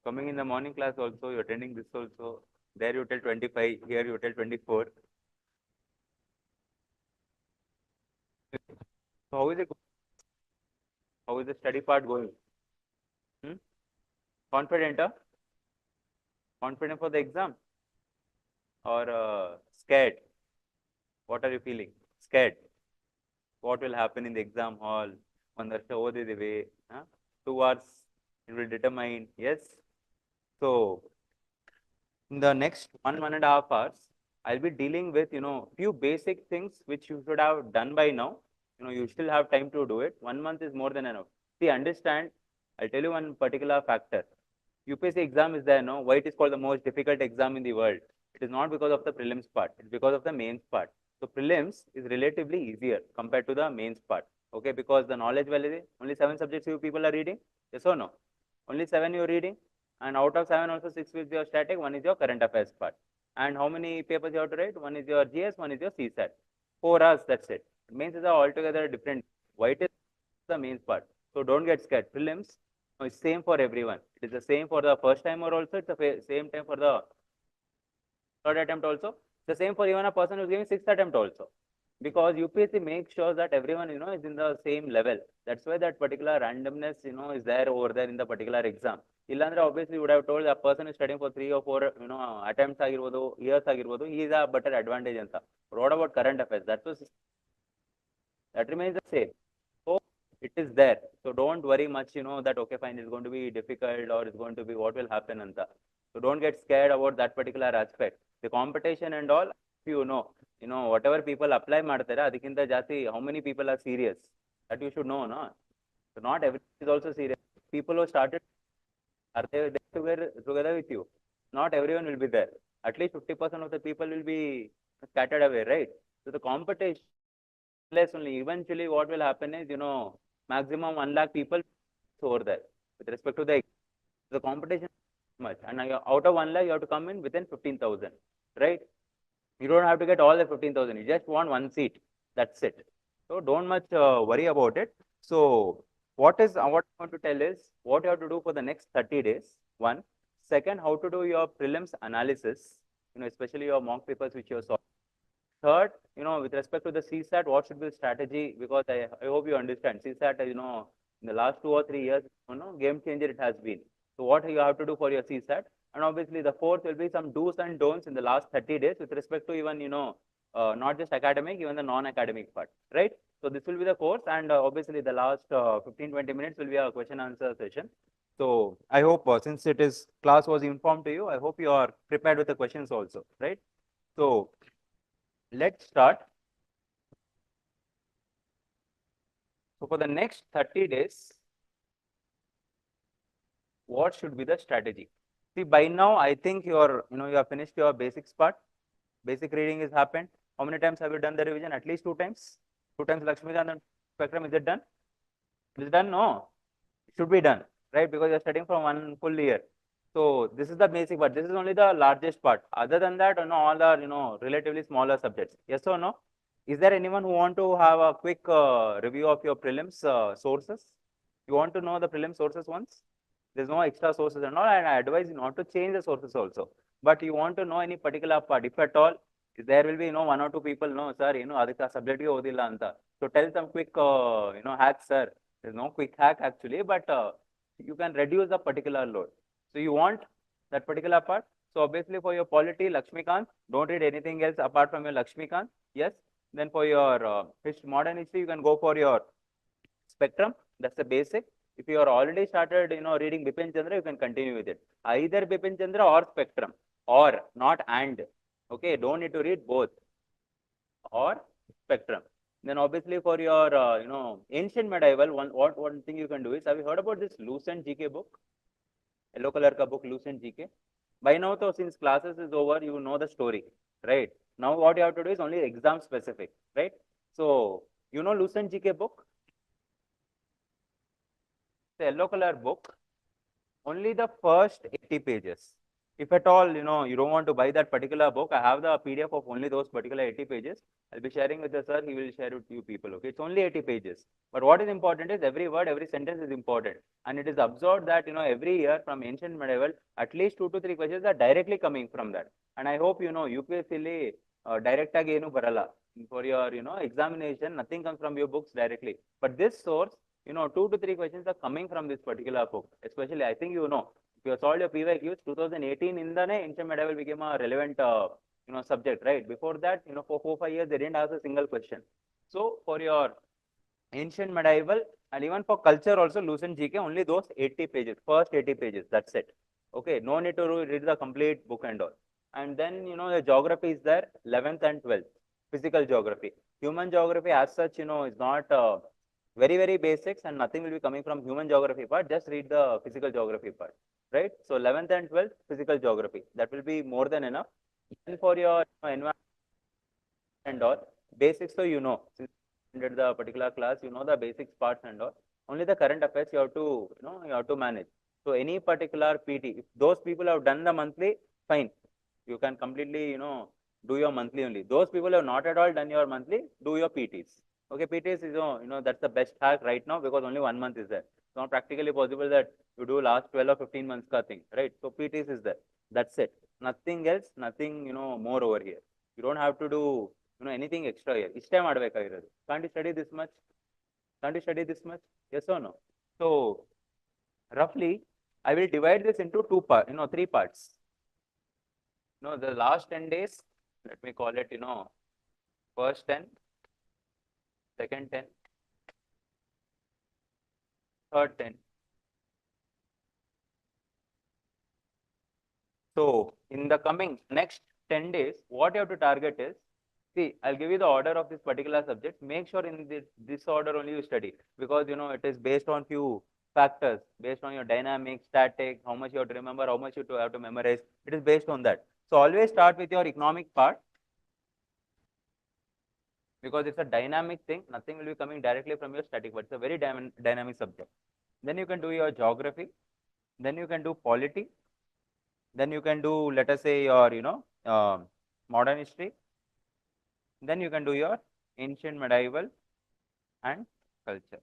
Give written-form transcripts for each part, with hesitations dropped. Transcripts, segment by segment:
Coming in the morning class also, you're attending this also. There you tell 25, here you tell 24. So how is it? How is the study part going? Hmm? Confident, huh? Confident for the exam or scared? What are you feeling? Scared. What will happen in the exam hall? On the show the way. Huh? 2 hours it will determine. Yes. So in the next 1.5 hours, I'll be dealing with, few basic things which you should have done by now. You still have time to do it. 1 month is more than enough. See, understand, I'll tell you one particular factor. UPSC exam is there, no? Why it is called the most difficult exam in the world? It is not because of the prelims part. It's because of the mains part. So prelims is relatively easier compared to the mains part. Okay, because the knowledge value, only 7 subjects you people are reading. Yes or no? Only 7 you're reading. And out of 7, also 6 is your static, 1 is your current affairs part. And how many papers you have to write? 1 is your GS, 1 is your CSAT. 4 hours, that's it. Mains is altogether different. Why it is the mains part? So don't get scared. Prelims is same for everyone. It is the same for the first timer also. It's the same time for the third attempt also. The same for even a person who's giving sixth attempt also. Because UPSC makes sure that everyone, is in the same level. That's why that particular randomness, is there over there in the particular exam. Illandre obviously would have told that person is studying for 3 or 4, attempts agirbodu, years agirbodu, he is a better advantage anta. What about current affairs? That remains the same. So it is there. So don't worry much, that okay, fine, it's going to be difficult or it's going to be what will happen anta. So don't get scared about that particular aspect. The competition and all, whatever people apply ಮಾಡ್ತಾರೆ ಅದಕ್ಕಿಂತ ಜಾಸ್ತಿ how many people are serious, that you should know, no? So not everyone is also serious. People who started, are they together with you? Not everyone will be there. At least 50% of the people will be scattered away, right? So the competition less only. Eventually, what will happen is, maximum 1 lakh people over there with respect to the competition is much. And out of 1 lakh, you have to come in within 15,000, right? You don't have to get all the 15,000. You just want one seat. That's it. So don't much worry about it. So what I want to tell is what you have to do for the next 30 days. One. Second, how to do your prelims analysis, especially your mock papers which you're solving. Third, with respect to the CSAT, what should be the strategy? Because I hope you understand CSAT, in the last 2 or 3 years, game changer it has been. So what you have to do for your CSAT? And obviously the fourth will be some do's and don'ts in the last 30 days with respect to even, not just academic, even the non-academic part, right? So this will be the course, and obviously the last 15-20 minutes will be a question answer session. So I hope since it is class was informed to you, I hope you are prepared with the questions also, right? So let's start. So for the next 30 days, what should be the strategy? See, by now, I think you have finished your basics part. Basic reading has happened. How many times have you done the revision? At least 2 times. 2 times Lakshmikant and Spectrum, is it done? Is it done? No. It should be done, right? Because you're studying for 1 full year. So this is the basic part. This is only the largest part. Other than that, all are, relatively smaller subjects. Yes or no? Is there anyone who want to have a quick review of your prelims sources? You want to know the prelim sources once? There's no extra sources and all, and I advise you not to change the sources also. But you want to know any particular part, if at all, there will be, 1 or 2 people, no, sir, adhika subject odilla anta. So tell some quick, hacks, sir. There's no quick hack actually, but you can reduce the particular load. So you want that particular part. So obviously for your polity, Lakshmikant, don't read anything else apart from your Lakshmikant. Yes. Then for your modern history, you can go for your Spectrum. That's the basic. If you are already started, reading Bipin Chandra, you can continue with it. Either Bipin Chandra or Spectrum, or not and. Okay, don't need to read both or Spectrum. Then obviously for your, ancient medieval, one thing you can do is, have you heard about this Lucent GK book? Yellow color ka book, Lucent GK. By now, though, since classes is over, you know the story, right? Now what you have to do is only exam specific, right? So, Lucent GK book? The yellow color book, only the first 80 pages. If at all, you don't want to buy that particular book, I have the PDF of only those particular 80 pages. I'll be sharing with the sir. He will share it to you people. Okay, it's only 80 pages. But what is important is every word, every sentence is important, and it is observed that every year from ancient medieval, at least 2 to 3 questions are directly coming from that. And I hope UPSC direct ಏನು ಬರಲ್ಲ for your examination. Nothing comes from your books directly. But this source, 2 to 3 questions are coming from this particular book. Especially, I think if you solved your PYQs, 2018 in the ancient medieval became a relevant subject, right? Before that, for 4-5 years they didn't ask a single question. So for your ancient medieval and even for culture also, loosen GK, only those 80 pages, first 80 pages, that's it. Okay, no need to read the complete book and all. And then the geography is there, 11th and 12th, physical geography. Human geography as such, is not very, very basics, and nothing will be coming from human geography part. Just read the physical geography part, right? So 11th and 12th, physical geography, that will be more than enough. And for your environment and all, basics, so since you did the particular class, the basics parts and all. Only the current affairs you have to manage. So any particular PT, if those people have done the monthly, fine. You can completely, do your monthly only. Those people have not at all done your monthly, do your PTs. Okay, PTs is, that's the best hack right now because only 1 month is there. It's not practically possible that you do last 12 or 15 months ka thing, right? So PTs is there. That's it. Nothing else, nothing, more over here. You don't have to do, anything extra here. Each time can't you study this much? Can't you study this much? Yes or no? So roughly, I will divide this into 3 parts. The last 10 days, let me call it, first 10, second 10, third 10. So in the coming next 10 days, what you have to target is, see, I'll give you the order of this particular subject. Make sure in this order only you study, because it is based on few factors, based on your dynamic, static, how much you have to remember, how much you have to memorize. It is based on that. So always start with your economic part, because it's a dynamic thing. Nothing will be coming directly from your static, but it's a very dynamic subject. Then you can do your geography. Then you can do polity. Then you can do, let us say, your modern history. Then you can do your ancient medieval and culture.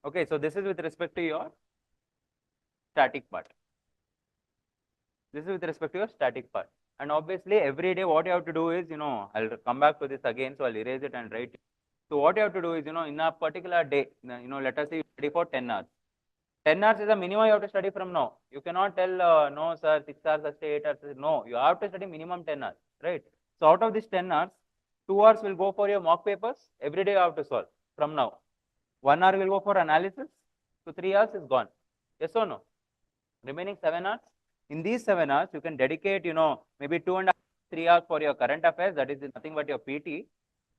Okay, so this is with respect to your static part. This is with respect to your static part. And obviously, every day what you have to do is, I'll come back to this again, so I'll erase it and write it. So what you have to do is, in a particular day, let us say you study for 10 hours. 10 hours is the minimum you have to study from now. You cannot tell, no, sir, 6 hours, 8 hours. No, you have to study minimum 10 hours, right? So out of these 10 hours, 2 hours will go for your mock papers. Every day you have to solve from now. 1 hour will go for analysis. So 3 hours is gone. Yes or no? Remaining 7 hours. In these 7 hours, you can dedicate, maybe 2.5, 3 hours for your current affairs. That is nothing but your PT.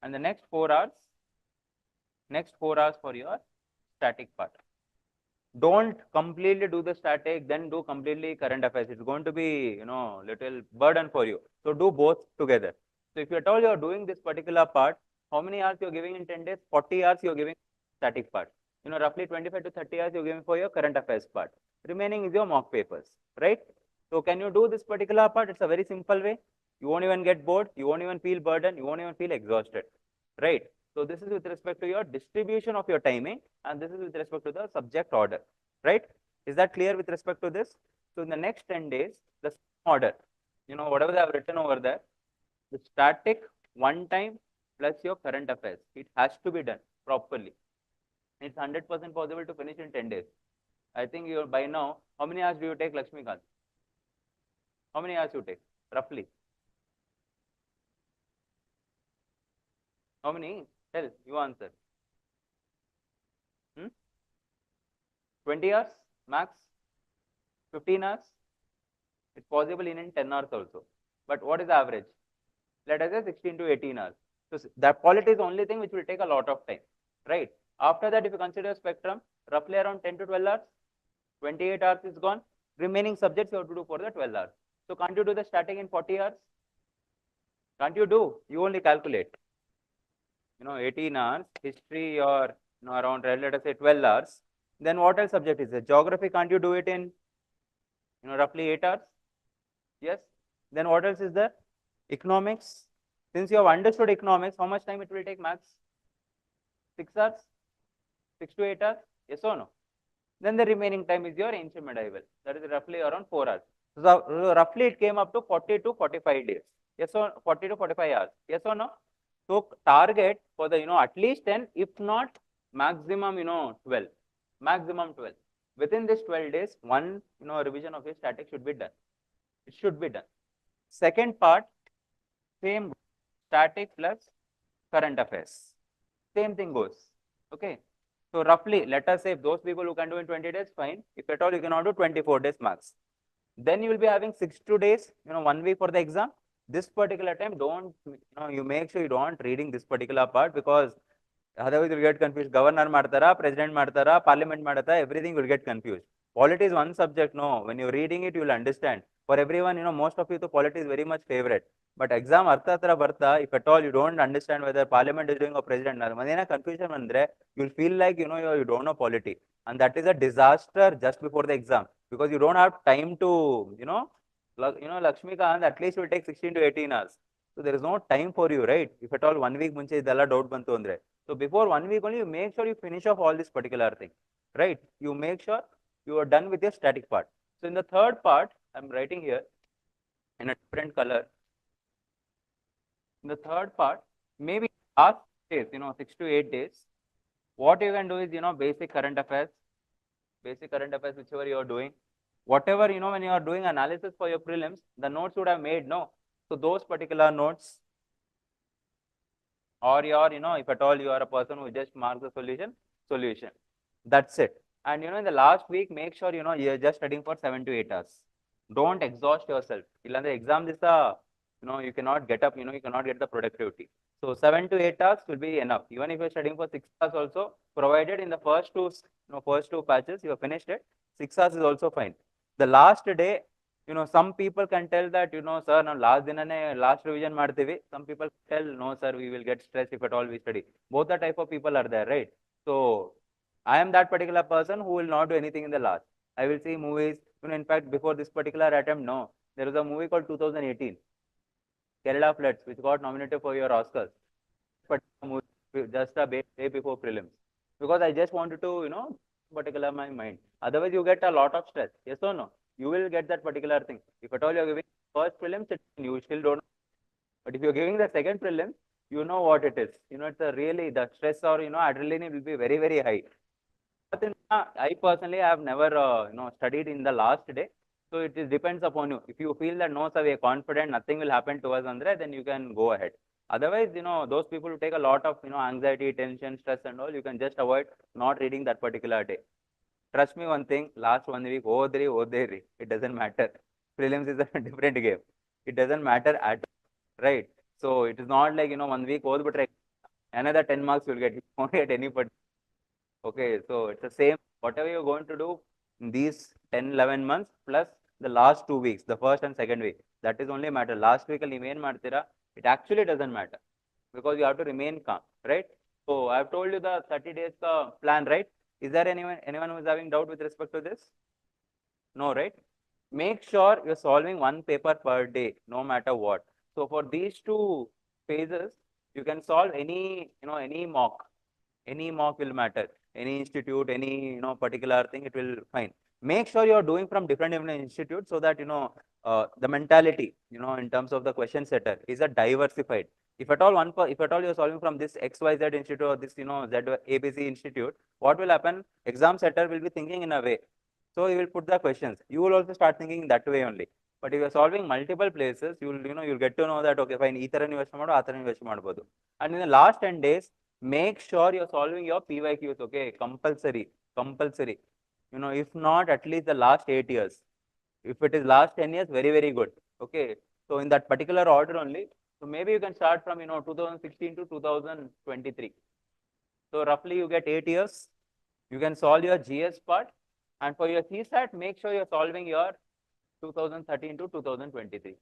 And the next 4 hours for your static part. Don't completely do the static, then do completely current affairs. It's going to be, little burden for you. So do both together. So if you at all you are doing this particular part, how many hours you are giving in 10 days? 40 hours you are giving static part. Roughly 25 to 30 hours you are giving for your current affairs part. Remaining is your mock papers, right? So can you do this particular part? It's a very simple way. You won't even get bored. You won't even feel burdened. You won't even feel exhausted, right? So this is with respect to your distribution of your timing, and this is with respect to the subject order, right? Is that clear with respect to this? So in the next 10 days, the order, whatever they have written over there, the static one time plus your current affairs, it has to be done properly. It's 100% possible to finish in 10 days. I think you by now, how many hours do you take, Lakshmikant? How many hours you take, roughly? How many? Tell, you answer. 20 hours max? 15 hours? It's possible in 10 hours also. But what is the average? Let us say 16 to 18 hours. So that polity is the only thing which will take a lot of time, right? After that, if you consider spectrum, roughly around 10 to 12 hours, 28 hours is gone. Remaining subjects you have to do for the 12 hours. So can't you do the static in 40 hours? Can't you do? You only calculate. 18 hours, history or around, let us say 12 hours. Then what else subject is there? Geography, can't you do it in roughly 8 hours? Yes. Then what else is there? Economics. Since you have understood economics, how much time it will take max? 6 hours? 6 to 8 hours? Yes or no? Then the remaining time is your ancient medieval. That is roughly around 4 hours. So roughly it came up to 40 to 45 days. Yes or 40 to 45 hours. Yes or no? So target for the, at least 10, if not maximum, 12. Maximum 12. Within this 12 days, one, revision of your static should be done. It should be done. Second part, same static plus current affairs. Same thing goes. Okay. So roughly, let us say if those people who can do in 20 days, fine. If at all you cannot do 24 days max. Then you will be having 62 days, 1 week for the exam. This particular time, don't, you make sure you don't reading this particular part, because otherwise you'll get confused. Governor martara, president martara, parliament martara, everything will get confused. Polity is one subject, no. When you're reading it, you will understand. For everyone, most of you, the polity is very much favorite. But exam artha tara bartha, if at all you don't understand whether parliament is doing or president, confusion mandre, you'll feel like, you don't know polity. And that is a disaster just before the exam, because you don't have time to, Lakshmikant, at least will take 16 to 18 hours. So there is no time for you, right? If at all 1 week munche idella doubt bantu andre. So before 1 week only, you make sure you finish off all this particular thing, right? You make sure you are done with your static part. So in the third part, I'm writing here in a different color. In the third part, maybe last days, 6 to 8 days, what you can do is, basic current affairs, whichever you are doing. Whatever, when you are doing analysis for your prelims, the notes would have made, no? So those particular notes, or your, if at all you are a person who just marks the solution. That's it. And, in the last week, make sure, you're just studying for 7 to 8 hours. Don't exhaust yourself. The exam is the, you cannot get up, you cannot get the productivity. So 7 to 8 hours will be enough. Even if you're studying for 6 hours also, provided in the first two patches, you have finished it, 6 hours is also fine. The last day, some people can tell that, sir, now last revision martivi. Some people tell, no, sir, we will get stressed if at all we study. Both the type of people are there, right? So I am that particular person who will not do anything in the last. I will see movies. In fact, before this particular attempt, no, there was a movie called 2018, Kerala Floods, which got nominated for your Oscars. But just a day before prelims, because I just wanted to, particular my mind. Otherwise, you get a lot of stress. Yes or no? You will get that particular thing. If at all you're giving first prelims, you still don't know. But if you're giving the second prelim, you know what it is. It's a really, the stress or, adrenaline will be very, very high. But I personally have never, studied in the last day. So it is depends upon you. If you feel that no, sir, we are confident, nothing will happen to us, Andre, then you can go ahead. Otherwise, those people who take a lot of, anxiety, tension, stress and all, you can just avoid not reading that particular day. Trust me one thing, last 1 week, oderi, it doesn't matter. Prelims is a different game. It doesn't matter at all, right? So it is not like, 1 week, but another 10 marks you'll get. You won't get any, but okay, so it's the same, whatever you're going to do in these 10, 11 months plus the last 2 weeks, the first and second week, that is only matter. Last week, it actually doesn't matter, because you have to remain calm, right? So I've told you the 30 days plan, right? Is there anyone who is having doubt with respect to this? No, right? Make sure you're solving one paper per day, no matter what. So for these two phases, you can solve any, any mock will matter. Any institute, any, particular thing, it will fine. Make sure you're doing from different institutes, so that, the mentality, in terms of the question setter is a diversified. If at all if at all you're solving from this XYZ institute or this, Z ABC institute, what will happen? Exam setter will be thinking in a way. So you will put the questions. You will also start thinking that way only. But if you're solving multiple places, you'll get to know that, okay, fine, ಈ ತರ ನೀವು ಯೋಚನೆ ಮಾಡು, ಆ ತರ ನೀವು ಯೋಚನೆ ಮಾಡ್ಬೋದು. And in the last 10 days, make sure you're solving your PYQs, okay? Compulsory. If not, at least the last 8 years. If it is last 10 years, very, very good. Okay. So in that particular order only. So maybe you can start from, 2016 to 2023. So roughly you get 8 years. You can solve your GS part. And for your CSAT, make sure you're solving your 2013 to 2023.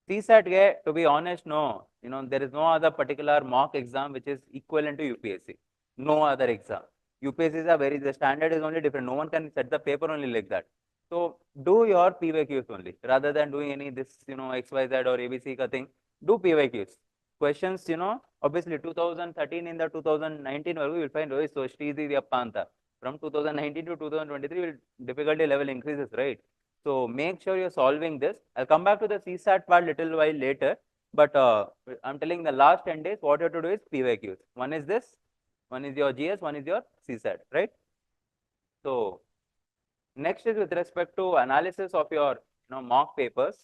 CSAT, to be honest, no. There is no other particular mock exam which is equivalent to UPSC. No other exam. UPSC is the standard is only different. No one can set the paper only like that. So do your PYQs only rather than doing any this, XYZ or ABC ka thing. Do PYQs. Questions, obviously 2013 in the 2019 you will find very so easy anta. From 2019 to 2023 will difficulty level increases, right? So make sure you're solving this. I'll come back to the CSAT part little while later. But I'm telling the last 10 days, what you have to do is PYQs. One is this, one is your GS, one is your CSAT, right? So next is with respect to analysis of your mock papers.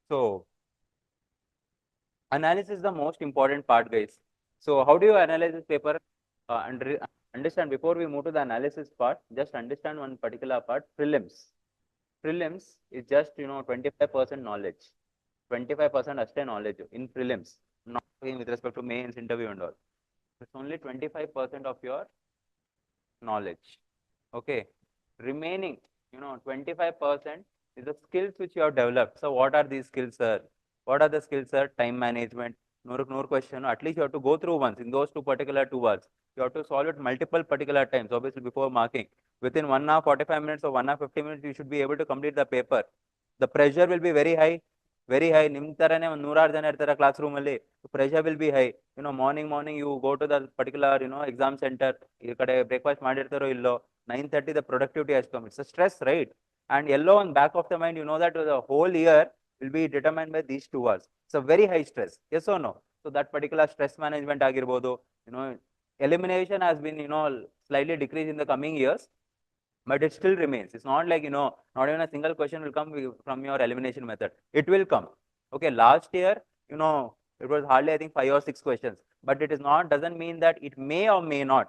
So analysis is the most important part, guys. So how do you analyze this paper? And understand before we move to the analysis part, just understand one particular part. Prelims. Prelims is just 25% knowledge. 25% ಅಷ್ಟೇ knowledge in prelims, not with respect to mains, interview and all. It's only 25% of your knowledge. Okay. Remaining, 25% is the skills which you have developed. So what are these skills, sir? What are the skills, sir? Time management. No question. At least you have to go through once in those two particular 2 hours. You have to solve it multiple particular times, obviously before marking. Within 1 hour 45 minutes or 1 hour 50 minutes, you should be able to complete the paper. The pressure will be very high. Very high. ನಿಮ್ಮ ತರನೇ ಒಂದು 100 ಜನ ಇರ್ತಾರೆ class room ಅಲ್ಲಿ. Pressure will be high. Morning you go to the particular exam center. ಈ ಕಡೆ breakfast ಮಾಡಿರ್ತಾರೋ ಇಲ್ಲೋ. 9:30 the productivity has come. It's a stress, right? And yellow on back of the mind, you know that the whole year will be determined by these 2 hours. It's a very high stress. Yes or no? So that particular stress management agirbodu, elimination has been, slightly decreased in the coming years, but it still remains. It's not like, not even a single question will come from your elimination method. It will come. Okay. Last year, it was hardly, I think, 5 or 6 questions, but it is not, doesn't mean that it may or may not,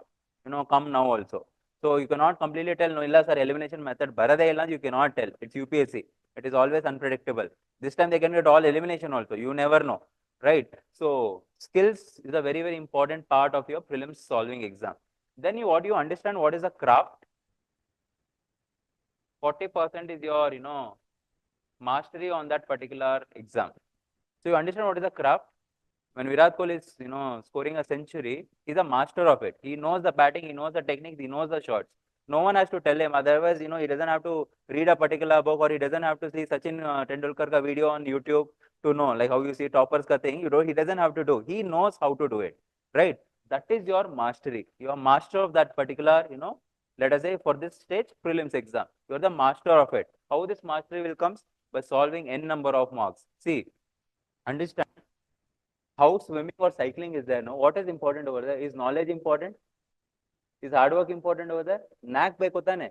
come now also. So you cannot completely tell, no, illa sir, elimination method, barade illa, you cannot tell. It's UPSC. It is always unpredictable. This time they can get all elimination also. You never know, right? So skills is a very, very important part of your prelims solving exam. Then what you understand, what is a craft? 40% is your, mastery on that particular exam. So you understand what is a craft? When Virat Kohli is, scoring a century, he's a master of it. He knows the batting, he knows the techniques, he knows the shots. No one has to tell him. Otherwise, he doesn't have to read a particular book, or he doesn't have to see Sachin Tendulkar ka video on YouTube to know, like how you see toppers ka thing. He doesn't have to do. He knows how to do it, right? That is your mastery. You are master of that particular, let us say for this stage prelims exam. You are the master of it. How this mastery will come? By solving n number of marks. See, understand. How swimming or cycling is there, no? What is important over there? Is knowledge important? Is hard work important over there? Knack ಬೇಕು ತಾನೆ?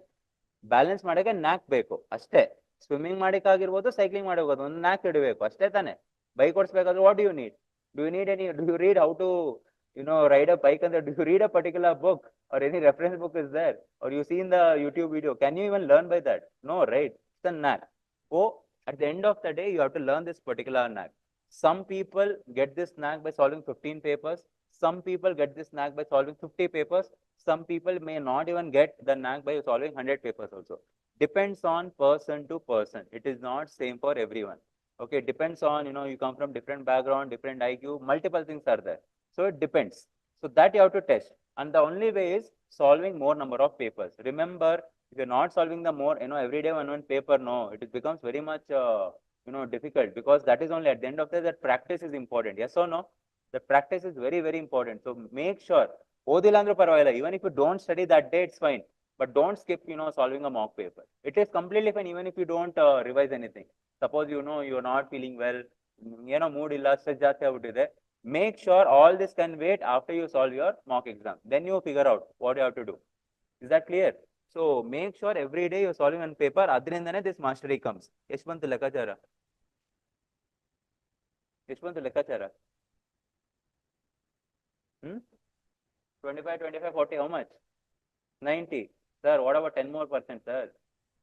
Balance ಮಾಡಕ್ಕೆ ನ್ಯಾಕ್ ಬೇಕು ಅಷ್ಟೇ. Swimming ಮಾಡಿಕಾಗಿರ್ಬೋದು, cycling ಮಾಡಬಹುದು, ಒಂದು ನ್ಯಾಕ್ ಇಡಬೇಕು ಅಷ್ಟೇ ತಾನೆ. ಬೈಕ್ ಓಡಿಸಬೇಕಾದ್ರೆ what you need? Do you need any? Do you read how to, ride a bike? And do you read a particular book or any reference book is there? Or you see in the YouTube video? Can you even learn by that? No, right? It's a knack. Oh, at the end of the day, you have to learn this particular knack. Some people get this knack by solving 15 papers. Some people get this knack by solving 50 papers. Some people may not even get the knack by solving 100 papers also. Depends on person to person. It is not same for everyone. Okay, depends on, you come from different background, different IQ, multiple things are there. So it depends. So that you have to test. And the only way is solving more number of papers. Remember, if you're not solving the more, every day one paper, no, it becomes very much, difficult, because that is only at the end of the day that practice is important. Yes or no? The practice is very, very important. So make sure, even if you don't study that day, it's fine. But don't skip, solving a mock paper. It is completely fine even if you don't revise anything. Suppose, you're not feeling well, mood illa, stress jaasti agutide. Make sure all this can wait after you solve your mock exam. Then you figure out what you have to do. Is that clear? So make sure every day you're solving on paper. Adrindane this mastery comes. Yeshwantu Lekachara. Yeshwantu Lekachara. 25, 25, 40, how much? 90. Sir, what about 10 more percent, sir?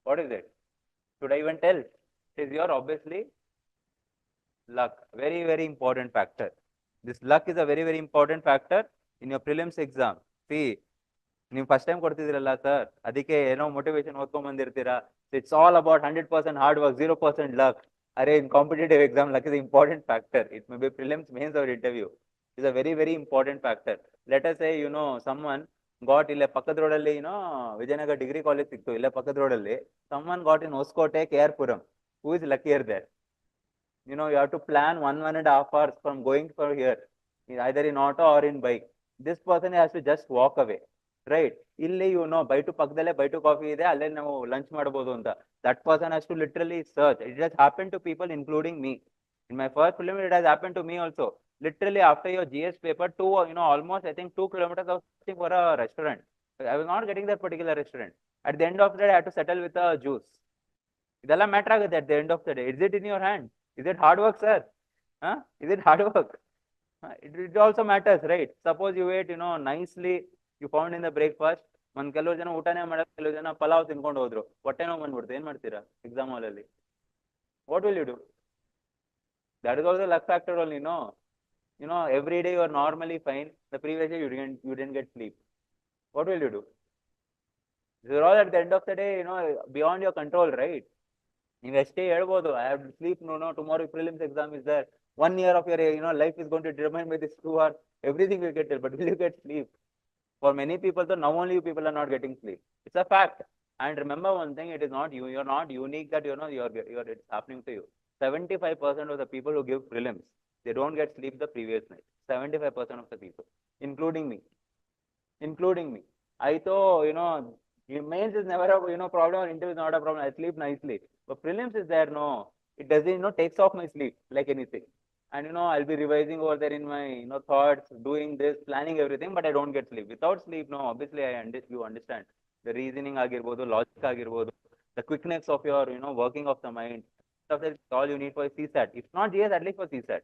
What is it? Should I even tell? It is your, obviously, luck. Very, very important factor. This luck is a very, very important factor in your prelims exam. See, ನೀವು first time ಕೊಡ್ತಿದ್ರಲ್ಲ sir, ಅದಕ್ಕೆ ಏನೋ motivation ಓದ್ಕೊಂಡ್ ಬಂದಿರ್ತೀರಾ. It's all about 100% hard work, 0% luck. Array in competitive exam, luck is an important factor. It may be prelims, mains or interview. It's a very, very important factor. Let us say, someone got ಇಲ್ಲೇ ಪಕ್ಕದ ರೋಡಲ್ಲಿ Vijayanagara degree college ಸಿಕ್ತು ಇಲ್ಲೇ ಪಕ್ಕದ ರೋಡಲ್ಲಿ. someone got in Hosakote KR Puram. who is luckier there? You have to plan 1.5 hours from going for here, either in auto or in bike. This person has to just walk away, right? ಇಲ್ಲಿ bite ಪಕ್ಕದಲ್ಲೇ bite coffee ಇದೆ, ಅಲ್ಲೇ ನಾವು lunch ಮಾಡ್ಬೋದು ಅಂತ. That person has to literally search. It has happened to people including me. In my first film, it has happened to me also. Literally after your GS paper, almost I think 2 kilometers I was searching for a restaurant. I was not getting that particular restaurant. At the end of the day, I had to settle with a juice. ಇದೆಲ್ಲ matter ಆಗುತ್ತೆ at the end of the day. Is it in your hand? Is it hard work, sir? Is it hard work? It also matters, right? Suppose you ate, nicely, you found in the breakfast. ಕೆಲವು ಜನ ಊಟನೇ ಮಾಡಲ್ಲ, ಕೆಲವು ಜನ ಪಲಾವ್ ತಿನ್ಕೊಂಡು ಹೋದ್ರು, ಹೊಟ್ಟೆ ನೋವು ಬಂದ್ಬಿಡ್ತು, ಏನ್ ಮಾಡ್ತೀರಾ ಎಕ್ಸಾಮ್ ಹಾಲಲ್ಲಿ? What will you do? That is also luck factor only, every day you are normally fine. The previous day you didn't get sleep. What will you do? This is all at the end of the day, beyond your control, right? ನೀವು ಎಷ್ಟೇ ಹೇಳ್ಬೋದು, I have to sleep, tomorrow prelims exam is there. 1 year of your life is going to determine by this 2 hours. Everything will get there, but will you get sleep? For many people, so now only you people are not getting sleep. It's a fact. And remember one thing, it is not you. You're not unique that it's happening to you. 75% of the people who give prelims, they don't get sleep the previous night. 75% of the people, including me. I thought, mains is never a problem, or interview is not a problem. I sleep nicely. But prelims is there, no. It doesn't, takes off my sleep like anything. And I'll be revising over there in my thoughts, doing this, planning everything, but I don't get sleep. Without sleep, no, obviously you understand. The reasoning agirbodu, logic agirbodu, the quickness of your working of the mind. Stuff that is all you need for CSAT. If not GS, at least for CSAT.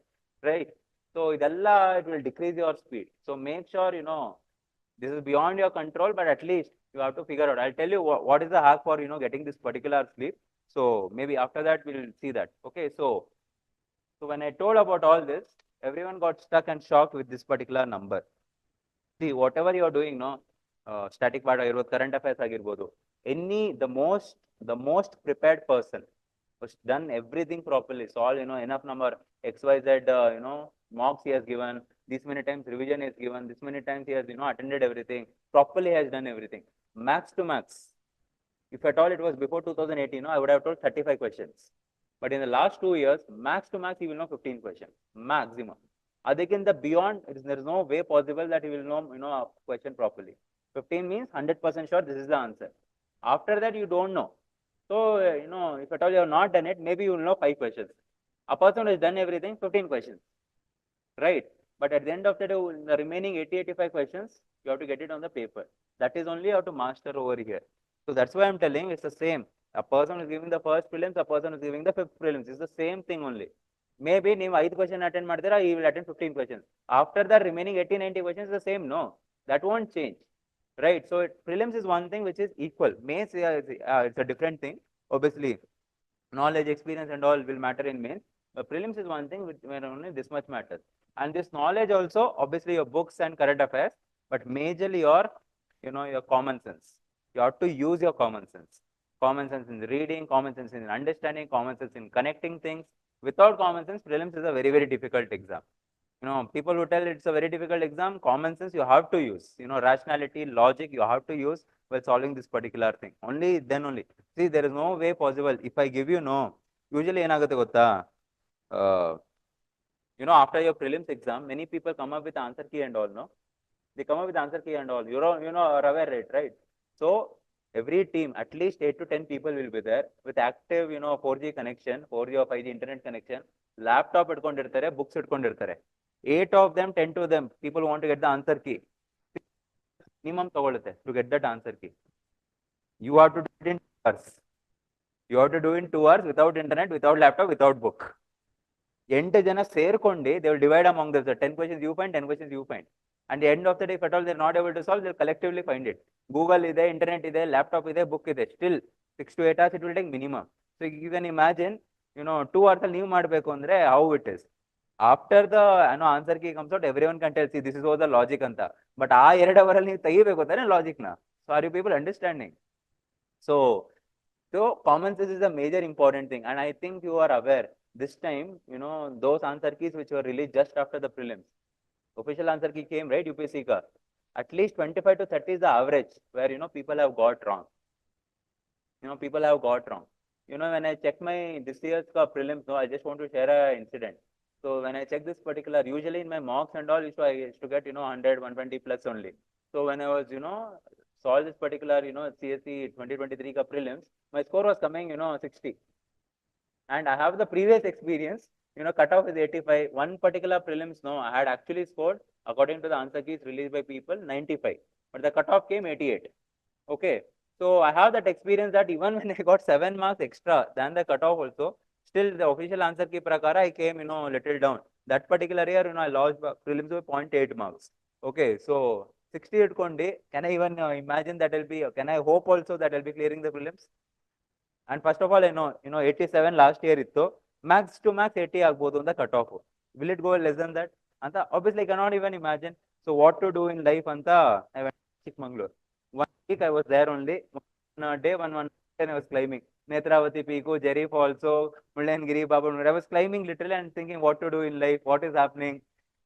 Right? So idella, it will decrease your speed. So make sure this is beyond your control, but at least you have to figure out. I'll tell you what is the hack for getting this particular sleep. So maybe after that we'll see that. Okay, so when I told about all this, everyone got stuck and shocked with this particular number. See, whatever you are doing, static part agirbodu, current affairs agirbodu, the most prepared person who's done everything properly, solved enough number XYZ mocks he has given, this many times revision is given, this many times he has attended everything properly, has done everything max to max. If at all it was before 2018, I would have told 35 questions. But in the last 2 years, max to max, he will know 15 questions, maximum. Adhikinta beyond, there is no way possible that he will know a question properly. 15 means 100% sure this is the answer. After that, you don't know. So, if at all you have not done it, maybe you will know 5 questions. A person who has done everything, 15 questions, right? But at the end of the day, the remaining 80-85 questions, you have to get it on the paper. That is only you have to master over here. So that's why I'm telling it's the same. A person is giving the first prelims, a person is giving the 5th prelims. It's the same thing only. Maybe you 5 questions attend madira, he will attend 15 questions. After that, remaining 80-90 questions is the same. No, that won't change, right? So prelims is one thing which is equal. Mains, it's a different thing. Obviously, knowledge, experience, and all will matter in mains. But prelims is one thing where only this much matters. And this knowledge also, obviously, your books and current affairs, but majorly your common sense. You have to use your common sense. Common sense in reading, common sense in understanding, common sense in connecting things. Without common sense, prelims is a very, very difficult exam. People who tell it's a very difficult exam, common sense you have to use. Rationality, logic you have to use while solving this particular thing. Only then only. See, there is no way possible. If I give you usually enagutte gotta, after your prelims exam, many people come up with answer key and all, They come up with answer key and all. Are aware, right? So every team, at least 8 to 10 people will be there with active, 4G connection, 4G or 5G internet connection, laptop itkondirtare, books itkondirtare. 8 of them, 10 to them, people want to get the answer key. Minimum to get that answer key. You have to do it in 2 hours. You have to do it in 2 hours without internet, without laptop, without book. 8 jana serkondi, they will divide among them. 10 questions you find, 10 questions you find. And the end of the day, if at all they're not able to solve, they'll collectively find it. Google is there, internet is there, laptop is there, book is there. Still, 6 to 8 hours it will take minimum. So you can imagine, 2 hours ನೀವು ಮಾಡಬೇಕು ಅಂದ್ರೆ how it is. After the answer key comes out, everyone can tell, see, this is all the logic anta. But ಆ 2 hours ನೀವು ತೆಗಿಬೇಕು ಅಂತಾನೆ logic na. So are you people understanding? So common sense is a major important thing, and I think you are aware. This time, those answer keys which were released just after the prelims. Official answer key came, right? UPSC ka. At least 25 to 30 is the average where, people have got wrong. People have got wrong. When I check my this year's prelims, I just want to share an incident. So when I check this particular, usually in my mocks and all, I used to get, 100, 120 plus only. So when I was, solve this particular, CSE 2023 prelims, my score was coming, 60. And I have the previous experience, cutoff is 85. One particular prelims, I had actually scored, according to the answer keys released by people, 95. But the cutoff came 88. Okay. So I have that experience that even when I got 7 marks extra than the cutoff also, still the official answer key prakara, I came, little down. That particular year, I lost prelims by 0.8 marks. Okay. So 68 kondi, can I even imagine that will be, can I hope also that I'll be clearing the prelims? And first of all, I know, 87 last year itto, max to max 80 agbodu on the cutoff. Will it go less than that? Anta, obviously, I cannot even imagine. So what to do in life, anta, I went to Chikmagalur. 1 week I was there only. Day one I was climbing. Netravati Peeku, Jerry Falls, Mullangiri, Babu. I was climbing literally and thinking what to do in life, what is happening,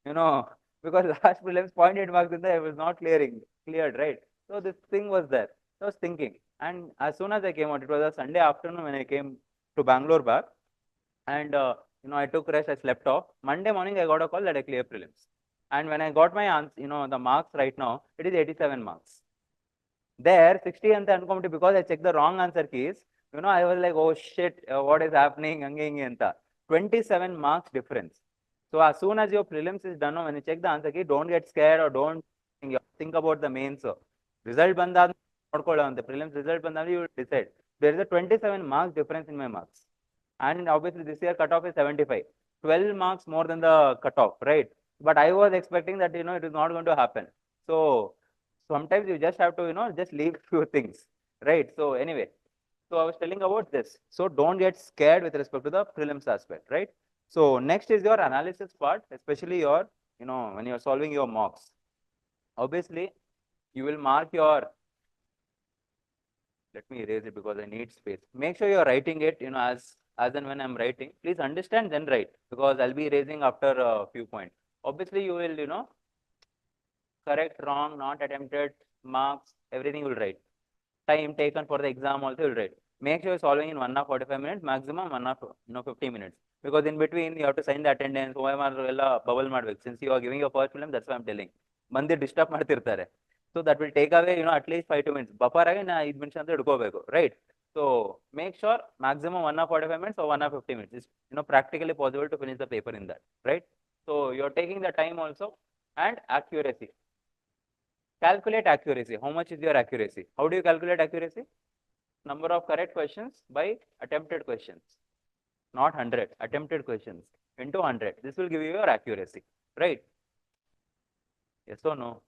because last prelims 0.8 marks in there, I was not cleared, right? So this thing was there. So I was thinking. And as soon as I came out, it was a Sunday afternoon when I came to Bangalore back. And, I took rest, I slept off. Monday morning, I got a call that I cleared prelims. And when I got my answer, the marks right now, it is 87 marks. There, 60 and the because I checked the wrong answer keys, I was like, oh shit, what is happening? 27 marks difference. So as soon as your prelims is done, when you check the answer key, don't get scared or don't think about the main. So result bandad, the prelims result bandad, you will decide. There is a 27 marks difference in my marks. And obviously this year cutoff is 75. 12 marks more than the cutoff, right? But I was expecting that, it is not going to happen. So sometimes you just have to, just leave few things, right? So anyway, so I was telling about this. So don't get scared with respect to the prelims aspect, right? So next is your analysis part, especially your, when you're solving your mocks. Obviously, you will mark your, let me erase it because I need space. Make sure you're writing it, as and when I'm writing. Please understand, then write, because I'll be erasing after a few points. Obviously, you will, correct, wrong, not attempted, marks, everything you will write. Time taken for the exam also you will write. Make sure you're solving in 1 hour 45 minutes, maximum 1 hour 50 minutes. Because in between you have to sign the attendance, bubble madbek. Since you are giving your first film, that's why I'm telling. Mandi disturb ಮಾಡ್ತಿರ್ತಾರೆ. So that will take away, at least 5 to 2 minutes. Buffer ಆಗಿ ನಾ 5 ನಿಮಿಷ ಅಂತ ಹಿಡ್ಕೋಬೇಕು, right? So make sure maximum 1 hour 45 minutes or 1 hour 50 minutes. It's, practically possible to finish the paper in that, right? So you're taking the time also and accuracy. Calculate accuracy. How much is your accuracy? How do you calculate accuracy? Number of correct questions by attempted questions. Not 100, attempted questions into 100. This will give you your accuracy, right? Yes or no?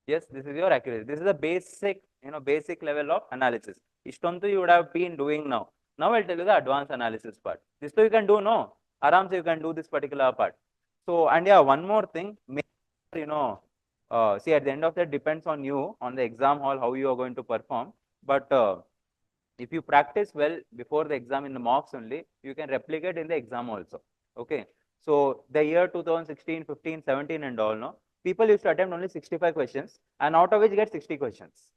Yes, this is your accuracy. This is a basic, basic level of analysis. Ishtontu you would have been doing now. Now I'll tell you the advanced analysis part. This too you can do, no? Aram you can do this particular part. So, and yeah, one more thing, see, at the end of that depends on you, on the exam hall, how you are going to perform. But if you practice well before the exam in the mocks only, you can replicate in the exam also. Okay. So the year 2016, 15, 17 and all, no, people used to attempt only 65 questions and out of which get 60 questions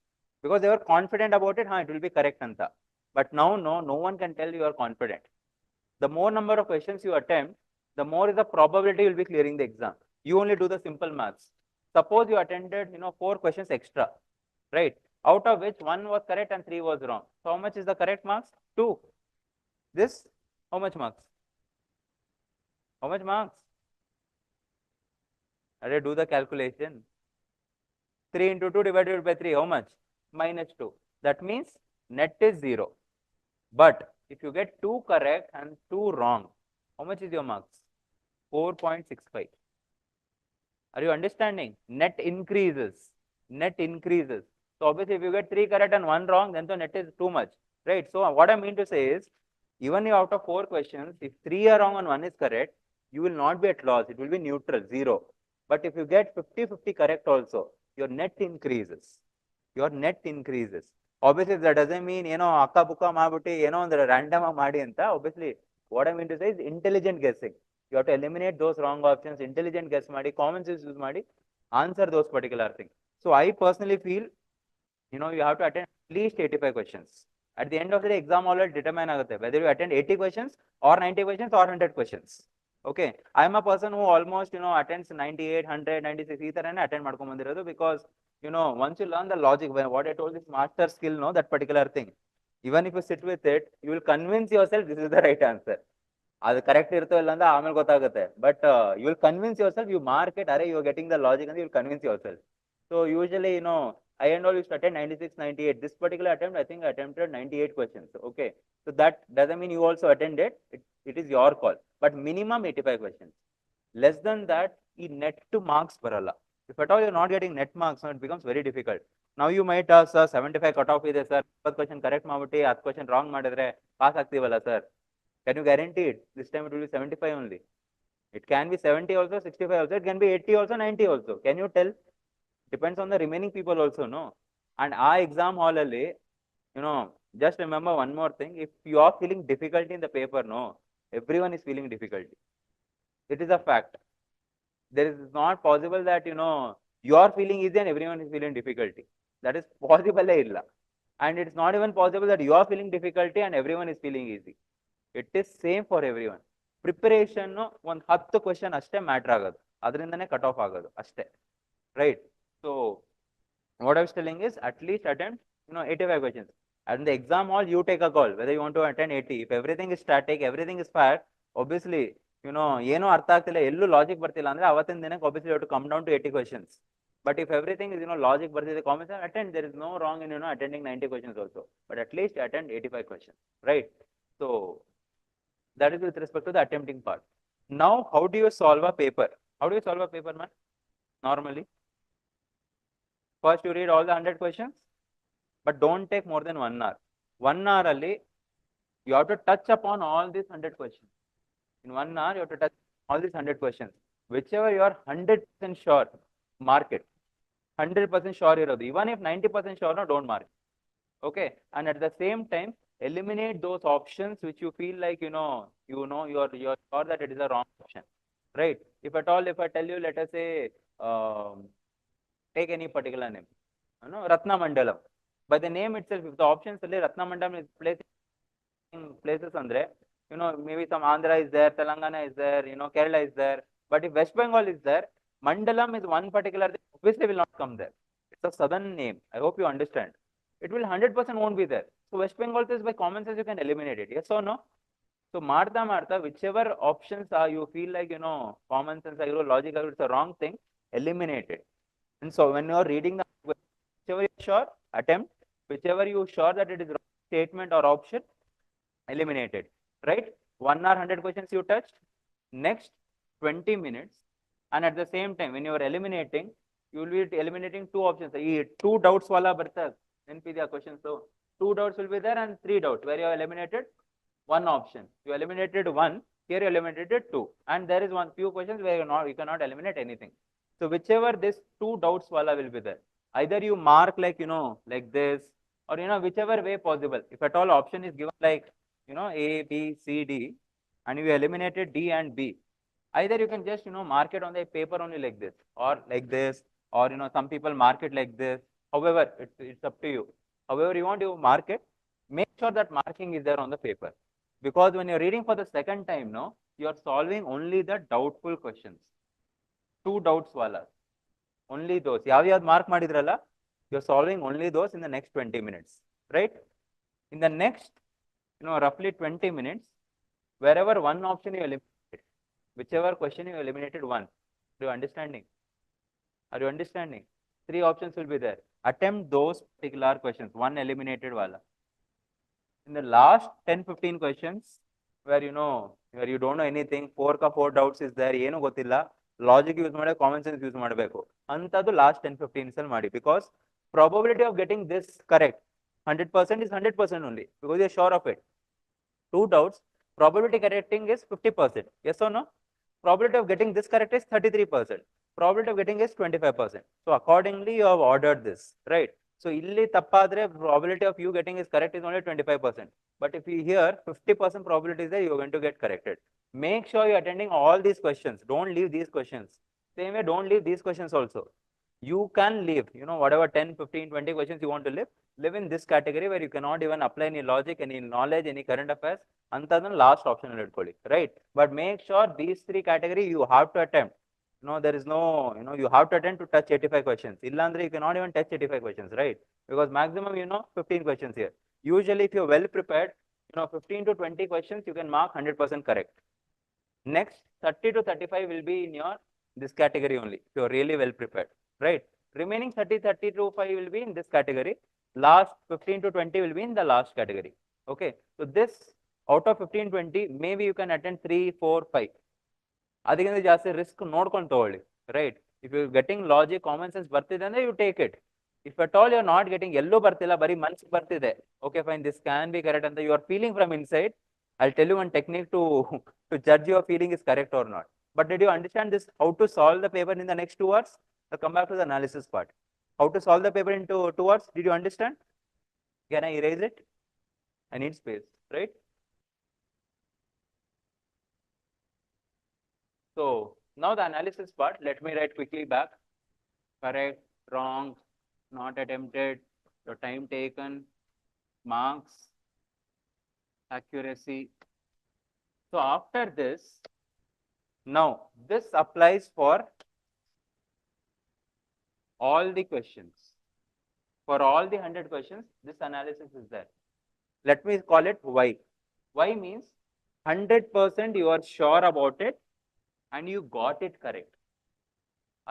because they were confident about it. It will be correct, anta. But now, no one can tell you are confident. The more number of questions you attempt, the more is the probability you will be clearing the exam. You only do the simple maths. Suppose you attended, 4 questions extra, right? Out of which 1 was correct and 3 was wrong. So how much is the correct marks? 2. This, how much marks? How much marks? Do the calculation. 3 into 2 divided by 3, how much? Minus 2. That means net is 0. But if you get 2 correct and 2 wrong, how much is your marks? 4.65. Are you understanding? Net increases. Net increases. So obviously, if you get 3 correct and 1 wrong, then the net is too much, right? So what I mean to say is, even if out of 4 questions, if 3 are wrong and 1 is correct, you will not be at loss. It will be neutral, 0. But if you get 50-50 correct also, your net increases. Your net increases. Obviously, that doesn't mean, akka bukka maabutti, random maadi anta. Obviously, what I mean to say is intelligent guessing. You have to eliminate those wrong options, intelligent guess maadi, common sense use maadi, answer those particular things. So I personally feel, you have to attend at least 85 questions. At the end of the day, exam already determine agutte whether you attend 80 questions or 90 questions or 100 questions. Okay, I am a person who almost, attends 98, 100, 96 ಈ ತರನೇ attend ಮಾಡ್ಕೊಂಡ್ ಬಂದಿರೋದು, because, once you learn the logic, what I told is master skill, that particular thing. Even if you sit with it, you will convince yourself this is the right answer. ಅದು correct ಇರ್ತೋ ಇಲ್ಲ ಅಂದ್ರೆ ಆಮೇಲೆ ಗೊತ್ತಾಗುತ್ತೆ. But you will convince yourself, you mark it, are you getting the logic ಅಂತ you will convince yourself. So usually, I and all used to attend 96, 98. This particular attempt, I think I attempted 98 questions. Okay. So that doesn't mean you also attended. It is your call. But minimum 85 questions. Less than that, net to marks baralla. If at all you're not getting net marks, it becomes very difficult. Now you might ask, sir, 75 cutoff ಇದೆ sir, 20 question correct ಮಾಡ್ಬಿಟ್ಟು 10 question wrong ಮಾಡಿದ್ರೆ pass ಆಗ್ತೀವಲ್ಲ sir. Can you guarantee it? This time it will be 75 only. It can be 70 also, 65 also. It can be 80 also, 90 also. Can you tell? Depends on the remaining people also, no? And our exam hall, just remember one more thing. If you are feeling difficulty in the paper, no, everyone is feeling difficulty. It is a fact. There is not possible that, you are feeling easy and everyone is feeling difficulty. That is possible illa. And it's not even possible that you are feeling difficulty and everyone is feeling easy. It is same for everyone. Preparation, one 10 question ashte matter agadu. Adrindane cut off agadu ashte. Right? So what I was telling is, at least attempt, 85 questions. And the exam hall, you take a call whether you want to attend 80. If everything is static, everything is fact, obviously, ಏನು ಅರ್ಥ ಆಗ್ತಿಲ್ಲ, ಎಲ್ಲೂ logic ಬರ್ತಿಲ್ಲ ಅಂದ್ರೆ ಅವತ್ತಿನ ದಿನಕ್ಕೆ obviously you have to come down to 80 questions. But if everything is, logic ಬರ್ತಿದೆ, common sense, attend. There is no wrong in, attending 90 questions also. But at least attend 85 questions. Right? So that is with respect to the attempting part. Now, how do you solve a paper? How do you solve a paper, man? Normally, first you read all the 100 questions, but don't take more than 1 hour. 1 hour alli, you have to touch upon all these 100 questions. In 1 hour, you have to touch all these 100 questions. Whichever you are 100% sure, mark it. 100% sure irodu. Even if 90% sure, no, don't mark. Okay. And at the same time, eliminate those options which you feel like, you're sure that it is a wrong option. Right? If at all, if I tell you, let us say, take any particular name, Ratna Mandalam. By the name itself, if the options are Ratna Mandalam is placed in places andre, maybe some Andhra is there, Telangana is there, Kerala is there. But if West Bengal is there, Mandalam is one particular thing, obviously will not come there. It's a southern name. I hope you understand. It will 100% won't be there. So West Bengal is, by common sense, you can eliminate it. Yes or no? So Martha, whichever options are you feel like, common sense, logic, it's a wrong thing, eliminate it. And so when you are reading the, whichever you sure, attempt. Whichever you sure that it is wrong statement or option, eliminate it. Right? 1 hour, 100 questions you touched. Next 20 minutes. And at the same time, when you are eliminating, you will be eliminating 2 options. 2 doubts wala barta. NPD questions. So 2 doubts will be there and 3 doubts where you have eliminated 1 option. You eliminated 1. Here you eliminated 2. And there is few questions where you cannot eliminate anything. So whichever this 2 doubts wala will be there. Either you mark like, like this, or, whichever way possible. If at all option is given like, A, B, C, D, and you eliminated D and B. Either you can just, mark it on the paper only like this, or like this, or, some people mark it like this. However, it's up to you. However you want to mark it, make sure that marking is there on the paper. Because when you're reading for the second time, you're solving only the doubtful questions. 2 doubts wala. Only those. Yav mark madidrala, you're solving only those in the next 20 minutes. Right? In the next, roughly 20 minutes, wherever one option you eliminated, whichever question you eliminated 1. Are you understanding? Are you understanding? 3 options will be there. Attempt those particular questions. 1 eliminated wala. In the last 10-15 questions, where you don't know anything, 4 doubts is there, ಏನು ಗೊತ್ತಿಲ್ಲ, logic use ಮಾಡಿ, common sense use ಮಾಡಬೇಕು ಅಂತದ್ದು last 10-15 ಸಲ ಮಾಡಿ. Because probability of getting this correct 100% is 100% only, because you're sure of it. 2 doubts, probability correcting is 50%. Yes or no? Probability of getting this correct is 33%. Probability of getting is 25%. So accordingly, you have ordered this, right? So illi tappadre, probability of you getting is correct is only 25%. But if you hear 50% probability is there, you're going to get corrected. Make sure you're attending all these questions. Don't leave these questions. Same way, don't leave these questions also. You can live, whatever 10, 15, 20 questions you want to live in this category where you cannot even apply any logic, any knowledge, any current affairs. Antadhan last option right? But make sure these three category you have to attempt. There is no, you have to attempt to touch 85 questions. Illandre you cannot even touch 85 questions, right? Because maximum, 15 questions here. Usually if you're well prepared, 15 to 20 questions you can mark 100% correct. Next 30 to 35 will be in your this category only if you're really well prepared, right? Remaining 30 to 5 will be in this category. Last 15 to 20 will be in the last category. Okay, so this out of 15 20 maybe you can attend 3 4 5. ಅದಕ್ಕಿಂತ ಜಾಸ್ತಿ risk ನೋಡ್ಕೊಂಡು ತಗೊಳ್ಳಿ, right? If you getting logic common sense ಬರ್ತಿದೆ ಅಂದ್ರೆ you take it. If at all you are not getting, ಎಲ್ಲೂ ಬರ್ತಿಲ್ಲ, ಬರೀ ಮನ್ಸಿಗೆ ಬರ್ತಿದೆ, okay fine this can be correct ಅಂತ you are feeling from inside, I'll tell you one technique to judge your feeling is correct or not. But did you understand this, how to solve the paper in the next 2 hours? I'll come back to the analysis part. How to solve the paper into 2 hours? Did you understand? Can I erase it? I need space, right? So now the analysis part, let me write quickly back. Correct, wrong, not attempted, the time taken, marks, accuracy. So after this, now this applies for all the questions. For all the 100 questions, this analysis is there. Let me call it Y. Y means 100% you are sure about it and you got it correct.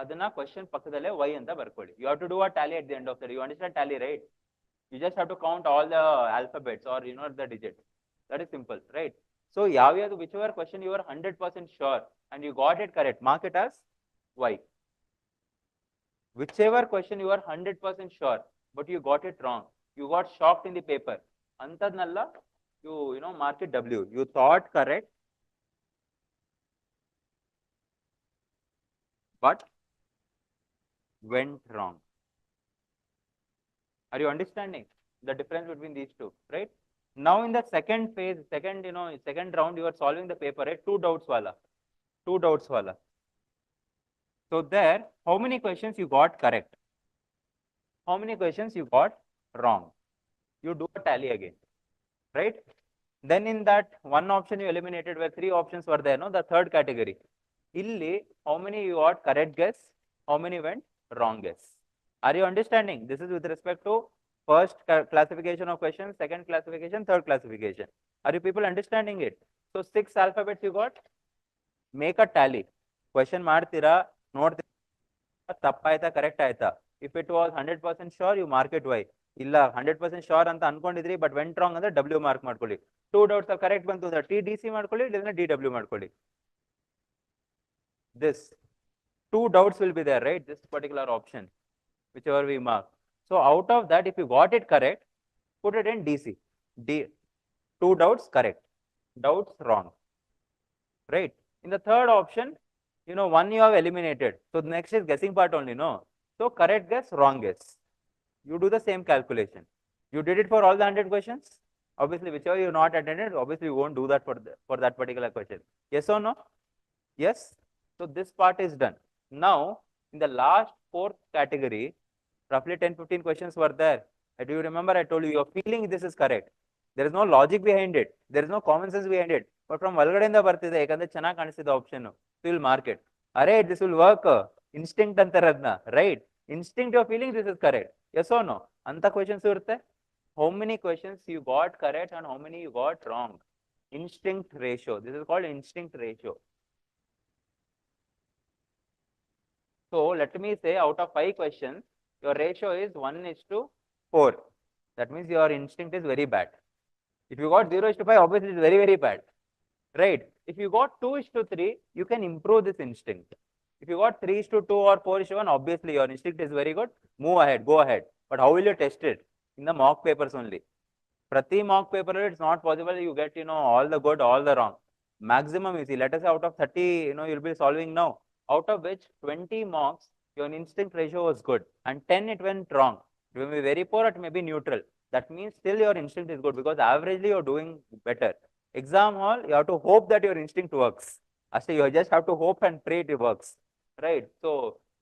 Adana question pakkadale Y anta barkodi. You have to do a tally at the end of the day. You understand tally, right? You just have to count all the alphabets or the digits. That is simple, right? So whichever question you are 100% sure and you got it correct, mark it as Y. Whichever question you are 100% sure but you got it wrong, you got shocked in the paper, antadnalla you mark it W. You thought correct but went wrong. Are you understanding the difference between these two, right? Now in the second phase, second round, you are solving the paper, right? Two doubts wala. So there, how many questions you got correct? How many questions you got wrong? You do a tally again, right? Then in that one option you eliminated where 3 options were there, no? The third category. Illi, how many you got correct guess? How many went wrong guess? Are you understanding? This is with respect to first classification of questions, second classification, third classification. Are you people understanding it? So 6 alphabets you got. Make a tally. Question ಮಾಡ್ತೀರಾ, ನೋಡ್ತೀರಾ, ತಪ್ಪಾಯ್ತಾ correct ಆಯ್ತಾ? If it was 100% sure, you mark it Y. ಇಲ್ಲ 100% sure ಅಂತ ಅನ್ಕೊಂಡಿದ್ರಿ but went wrong ಅಂದ್ರೆ W mark ಮಾಡ್ಕೊಳ್ಳಿ. 2 doubts correct ಬಂತು ಅಂದ್ರೆ TDC ಮಾಡ್ಕೊಳ್ಳಿ, ಇಲ್ಲಂದ್ರೆ DW ಮಾಡ್ಕೊಳ್ಳಿ. This 2 doubts will be there, right? This particular option, whichever we mark. So out of that, if you got it correct, put it in DC. 2 doubts correct, doubts wrong, right? In the third option, one you have eliminated. So the next is guessing part only, no? So correct guess, wrong guess. You do the same calculation. You did it for all the 100 questions. Obviously, whichever you not attended, obviously you won't do that for that particular question. Yes or no? Yes. So this part is done. Now, in the last 4th category, roughly 10-15 questions were there. Do you remember I told you, you're feeling this is correct. There is no logic behind it. There is no common sense behind it. But from Valgadinda bartide, ekandre chana kanisida option, so you'll mark it. Array, this will work. Instinct antaradna, right? Instinct you're feeling this is correct. Yes or no? Anta questions irutte. How many questions you got correct and how many you got wrong? Instinct ratio. This is called instinct ratio. So let me say out of 5 questions, your ratio is 1:4. That means your instinct is very bad. If you got 0:5, obviously it's very, very bad, right? If you got 2:3, you can improve this instinct. If you got 3:2 or 4:1, obviously your instinct is very good. Move ahead, go ahead. But how will you test it? In the mock papers only. Prati mock paper, it's not possible you get, all the good, all the wrong. Maximum, you see, let us say out of 30, you'll be solving now. Out of which 20 marks, your instinct ratio was good and 10 it went wrong. It may be very poor, it may be neutral. That means still your instinct is good because averagely you're doing better. Exam hall, you have to hope that your instinct works. Actually, you just have to hope and pray it works, right? So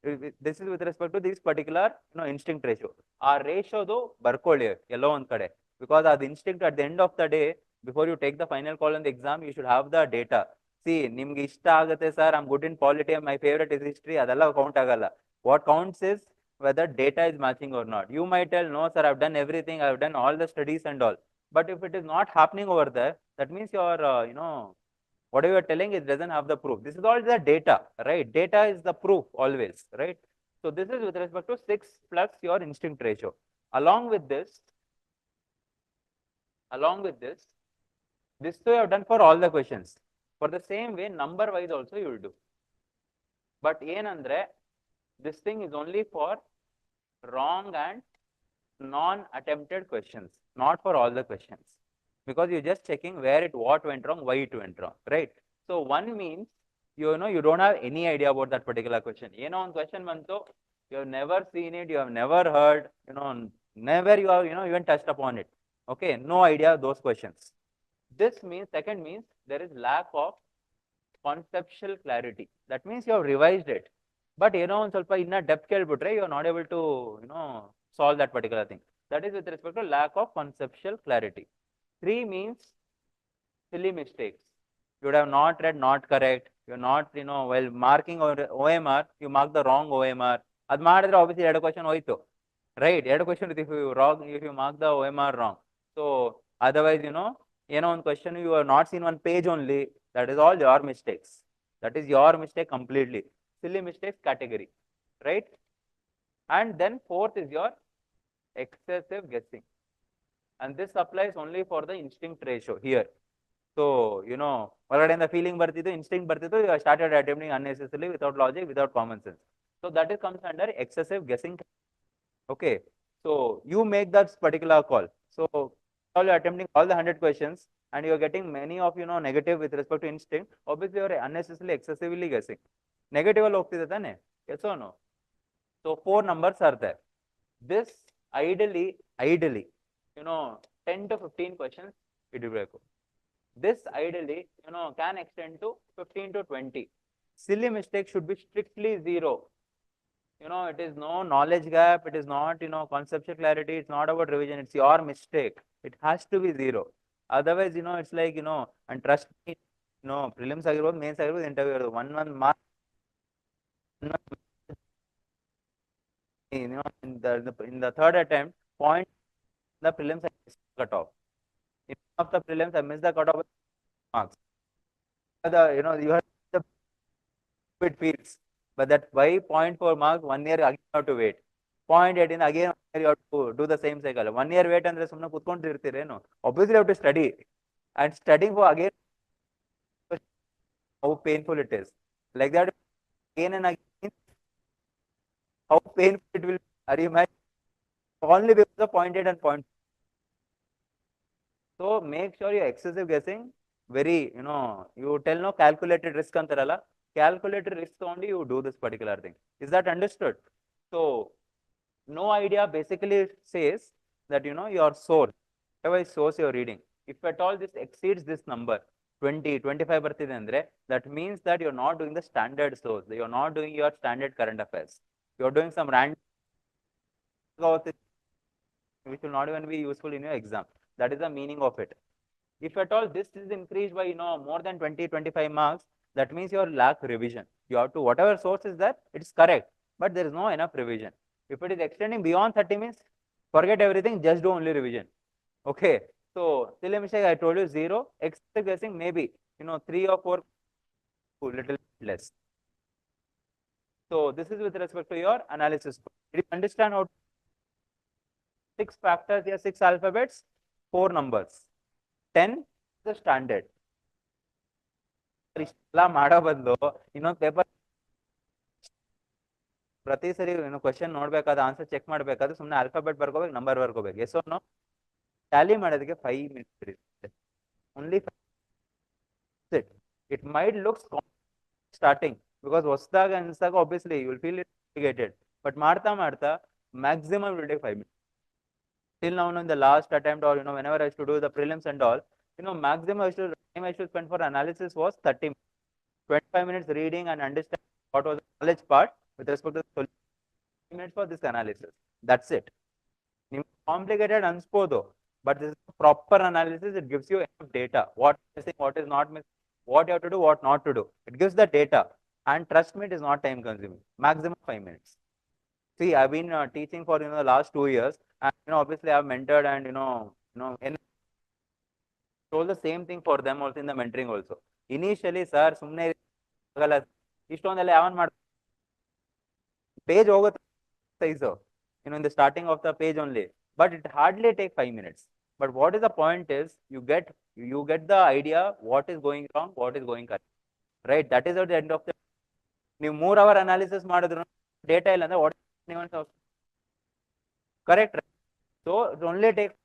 This is with respect to this particular instinct ratio. Our ratio though ಬರ್ಕೊಳ್ಳಿ ಎಲ್ಲೋ ಒಂದ್ ಕಡೆ, because the instinct at the end of the day, before you take the final call on the exam, you should have the data. See, ನಿಮ್ಗೆ ಇಷ್ಟ ಆಗುತ್ತೆ sir, I'm good in polity, my favorite is history, ಅದೆಲ್ಲ count ಆಗಲ್ಲ. What counts is whether data is matching or not. You might tell, no sir, I've done everything, I've done all the studies and all. But if it is not happening over there, that means your whatever you are telling, it doesn't have the proof. This is all the data, right? Data is the proof always, right? So this is with respect to 6 plus your instinct ratio. Along with this, this you have done for all the questions. For the same way, number wise also you will do. But ಏನಂದ್ರೆ, this thing is only for wrong and non-attempted questions, not for all the questions. Because you're just checking where what went wrong, why it went wrong, right? So one means, you don't have any idea about that particular question. On question bantu, you have never seen it, you have never heard, never you have, even touched upon it. Okay, no idea of those questions. This means, second means, there is lack of conceptual clarity. That means you have revised it. But ಸ್ವಲ್ಪ ಇನ್ನ depth ಕೇಳ್ಬಿಟ್ರೆ, you are not able to, solve that particular thing. That is with respect to lack of conceptual clarity. 3 means silly mistakes. You would have not read not correct. You're not, while marking OMR, you mark the wrong OMR. Ad ಮಾಡಿದ್ರೆ obviously ಎರಡು question ಹೋಯ್ತು, right? ಎರಡು question if you mark the OMR wrong. So otherwise, ಏನೋ ಒಂದು question you have not seen one page only. That is all your mistakes. That is your mistake completely. Silly mistakes category, right? And then fourth is your excessive guessing. And this applies only for the instinct ratio here. So, the feeling ಬರ್ತಿದ್ದು, instinct ಬರ್ತಿದ್ದು, you started attempting unnecessarily, without logic, without common sense. So that is comes under excessive guessing. Okay. So you make that particular call. So while you're attempting all the 100 questions and you're getting many of, negative with respect to instinct, obviously you're unnecessarily, excessively guessing. Negative ಅಲ್ಲಿ ಹೋಗ್ತಿದೆ ತಾನೆ? Yes or no? So 4 numbers are there. This ideally, 10 to 15 questions ಇಡಬೇಕು. This ideally, can extend to 15 to 20. Silly mistake should be strictly 0. It is no knowledge gap, it is not, conceptual clarity, it's not about revision, it's your mistake. It has to be 0. Otherwise, it's like, and trust me, prelims ಆಗಿರ್ಬೋದು, mains ಆಗಿರ್ಬೋದು, interview ಆಗಿರ್ಬೋದು, one mark, in the third attempt, point the prelims I missed the cutoff. In one of the prelims I missed the cutoff with marks. You have the it feels, but that why 0.4 marks, 1 year again you have to wait. 0.18 again you have to do the same cycle. 1 year wait andre sumna kutkondirtireno. Obviously you have to study, and studying for again, how painful it is. Like that again and again, how painful it will be. Are you imagine? Only because of 0.8 and 0.4. So make sure you're excessive guessing. Very, you tell no calculated risk antarala. Calculated risk only you do this particular thing. Is that understood? So no idea basically says that, your source, whatever source you're reading, if at all this exceeds this number, 20, 25 ಬರ್ತಿದೆ ಅಂದ್ರೆ, that means that you're not doing the standard source. You're not doing your standard current affairs. You're doing some random, which will not even be useful in your exam. That is the meaning of it. If at all this is increased by, more than 20, 25 marks, that means you lack revision. You have to, whatever source is there, it's correct, but there is no enough revision. If it is extending beyond 30 means, forget everything, just do only revision. Okay. So silly mistake, I told you 0. Excessive guessing, maybe, 3 or 4, little less. So this is with respect to your analysis. Did you understand how 6 factors here, 6 alphabets, 4 numbers. 10 is the standard. ಇಷ್ಟೆಲ್ಲ ಮಾಡೋ ಬದಲು ಇನ್ನೊಂದು paper ಪ್ರತಿ ಸರಿ question ನೋಡ್ಬೇಕಾದ answer check ಮಾಡ್ಬೇಕಾದ್ರೆ ಸುಮ್ಮನೆ alphabet ಬರ್ಕೋಬೇಕು, number ಬರ್ಕೋಬೇಕು. ಎಸ್ ನೋ ಟ್ಯಾಲಿ ಮಾಡೋದಕ್ಕೆ 5 minutes ಇರುತ್ತೆ. Only it might looks starting, because ಹೊಸದಾಗ ಅನ್ಸಾಗ obviously you will feel it, but ಮಾಡ್ತಾ ಮಾಡ್ತಾ maximum will take 5 minutes. Till now, in the last attempt, or whenever I used to do the prelims and all, maximum time I should spend for analysis was 30 minutes. 25 minutes reading and understanding what was the knowledge part, with respect to the solution. 5 minutes for this analysis. That's it. Complicated unspodo, but this is proper analysis. It gives you enough data. What is missing, what is not missing, what you have to do, what not to do. It gives the data, and trust me, it is not time consuming. Maximum 5 minutes. See, I've been teaching for the last 2 years, and obviously I've mentored and and told the same thing for them also in the mentoring also. Initially, sir, sumne ಆಗಲ್ಲ ಇಷ್ಟೊಂದೆಲ್ಲ ಯಾವನ್ ಮಾಡ page ಹೋಗುತ್ತೆ size, in the starting of the page only, but it hardly take 5 minutes. But what is the point is you get the idea what is going wrong, what is going correct, right? That is at the end of the ನೀವು 3 hour analysis ಮಾಡಿದ್ರು data ಇಲ್ಲ ಅಂದ್ರೆ what is correct, right? So it only takes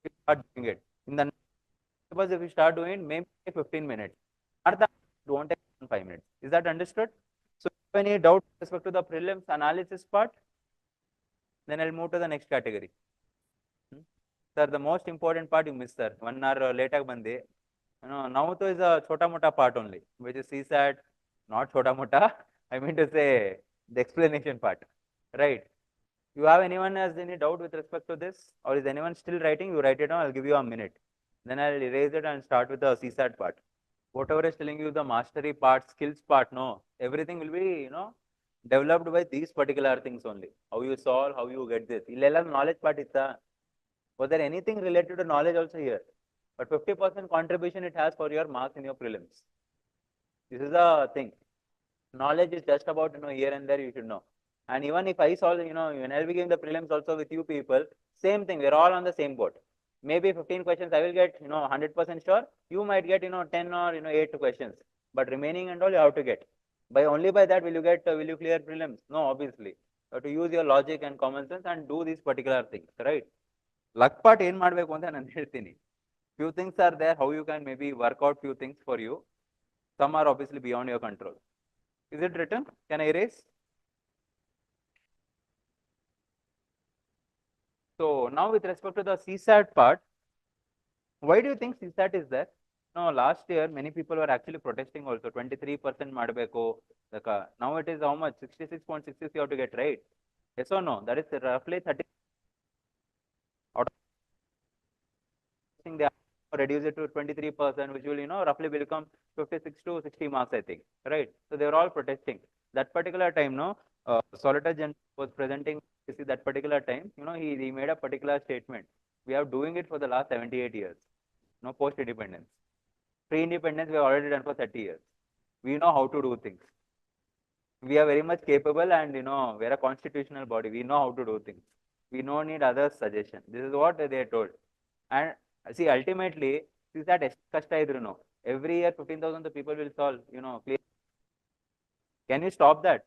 you start doing it in the suppose if you start doing it, maybe 15 minutes, it won't take 5 minutes. Is that understood? So if any doubt with respect to the prelims analysis part, then I'll move to the next category. Sir, the most important part you missed, sir. 1 hour later bandi. Now to is a chota mota part only, which is CSAT, not chota mota. I mean to say the explanation part, right? You have anyone has any doubt with respect to this, or is anyone still writing? You write it down. I'll give you a minute. Then I'll erase it and start with the CSAT part. Whatever is telling you the mastery part, skills part, no, everything will be developed by these particular things only. How you solve, how you get this. Illela knowledge part itta. Was there anything related to knowledge also here? But 50% contribution it has for your marks in your prelims. This is the thing. Knowledge is just about here and there you should know. And even if I solve, when I'll be giving the prelims also with you people, same thing. We're all on the same boat. Maybe 15 questions I will get 100% sure. You might get 10 or 8 questions, but remaining and all you have to get. By only by that will you clear prelims? No, obviously. You have to use your logic and common sense and do these particular things, right? Luck part ಏನು ಮಾಡಬೇಕು ಅಂತ ನಾನು ಹೇಳ್ತೀನಿ. Few things are there how you can maybe work out few things for you. Some are obviously beyond your control. Is it written? Can I erase? So now with respect to the CSAT part, why do you think CSAT is there? No, last year many people were actually protesting also. 23% ಮಾಡಬೇಕು. Now it is how much? 66.66 you have to get, right? Yes or no? That is roughly 30. They reduce it to 23%, which will roughly become 56 to 60 marks, I think, right? So they were all protesting that particular time. Solitaire General was presenting that particular time. He made a particular statement. We are doing it for the last 78 years. Post independence, pre-independence we have already done for 30 years. We know how to do things. We are very much capable, and we are a constitutional body. We know how to do things. We don't need others' suggestion. This is what they told. And see, ultimately, is that kashta idru every year 15,000 people will solve, clear. Can you stop that?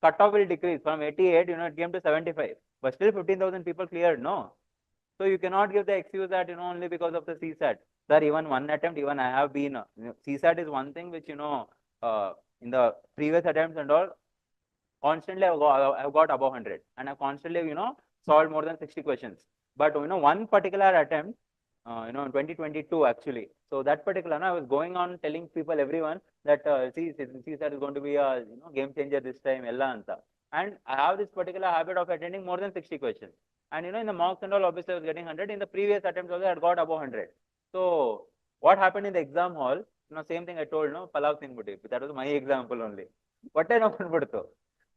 Cutoff will decrease from 88, it came to 75, but still 15,000 people cleared, no? So you cannot give the excuse that, only because of the CSAT. Sir, even one attempt, even I have been, CSAT is one thing which, in the previous attempts and all, constantly I've got above 100, and I've constantly, solved more than 60 questions. But, one particular attempt, in 2022 actually. So that particular, I was going on telling people, everyone that CSAT is going to be a game changer this time, and I have this particular habit of attending more than 60 questions. And in the mocks and all, obviously I was getting 100. In the previous attempts also, I had got above 100. So what happened in the exam hall? Same thing I told, Palav Singh Buti. That was my example only. What I know,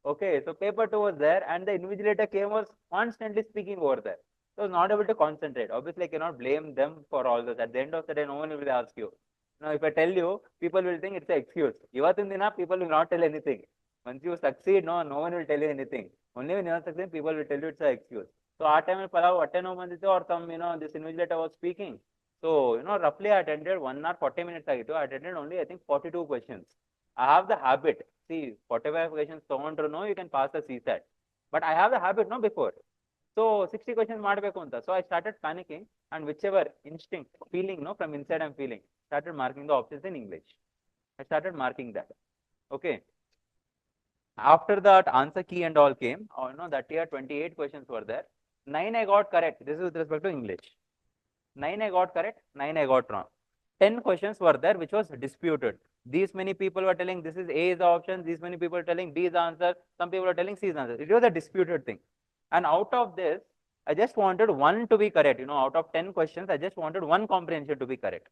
okay, so paper 2 was there, and the invigilator came was constantly speaking over there. So I was not able to concentrate. Obviously, I cannot blame them for all this. At the end of the day, no one will ask you. Now, if I tell you, people will think it's an excuse. Ivatin dina, people will not tell anything. Once you succeed, no one will tell you anything. Only when you are succeeding, people will tell you it's an excuse. So our time in Palav, or some, this invigilator was speaking. So, roughly I attended 1 hour 40 minutes. I attended only, I think, 42 questions. I have the habit. See, 45 questions, you can pass the CSAT. But I have the habit, before. So 60 questions ಮಾಡಬೇಕು ಅಂತ. So I started panicking, and whichever instinct, feeling, from inside I'm feeling, started marking the options in English. I started marking that. Okay. After that, answer key and all came. That year 28 questions were there. 9 I got correct. This is with respect to English. 9 I got correct, 9 I got wrong. 10 questions were there which was disputed. These many people were telling this is A is the option, these many people are telling B is the answer, some people are telling C is the answer. It was a disputed thing. And out of this, I just wanted one to be correct. You know, out of 10 questions, I just wanted one comprehension to be correct.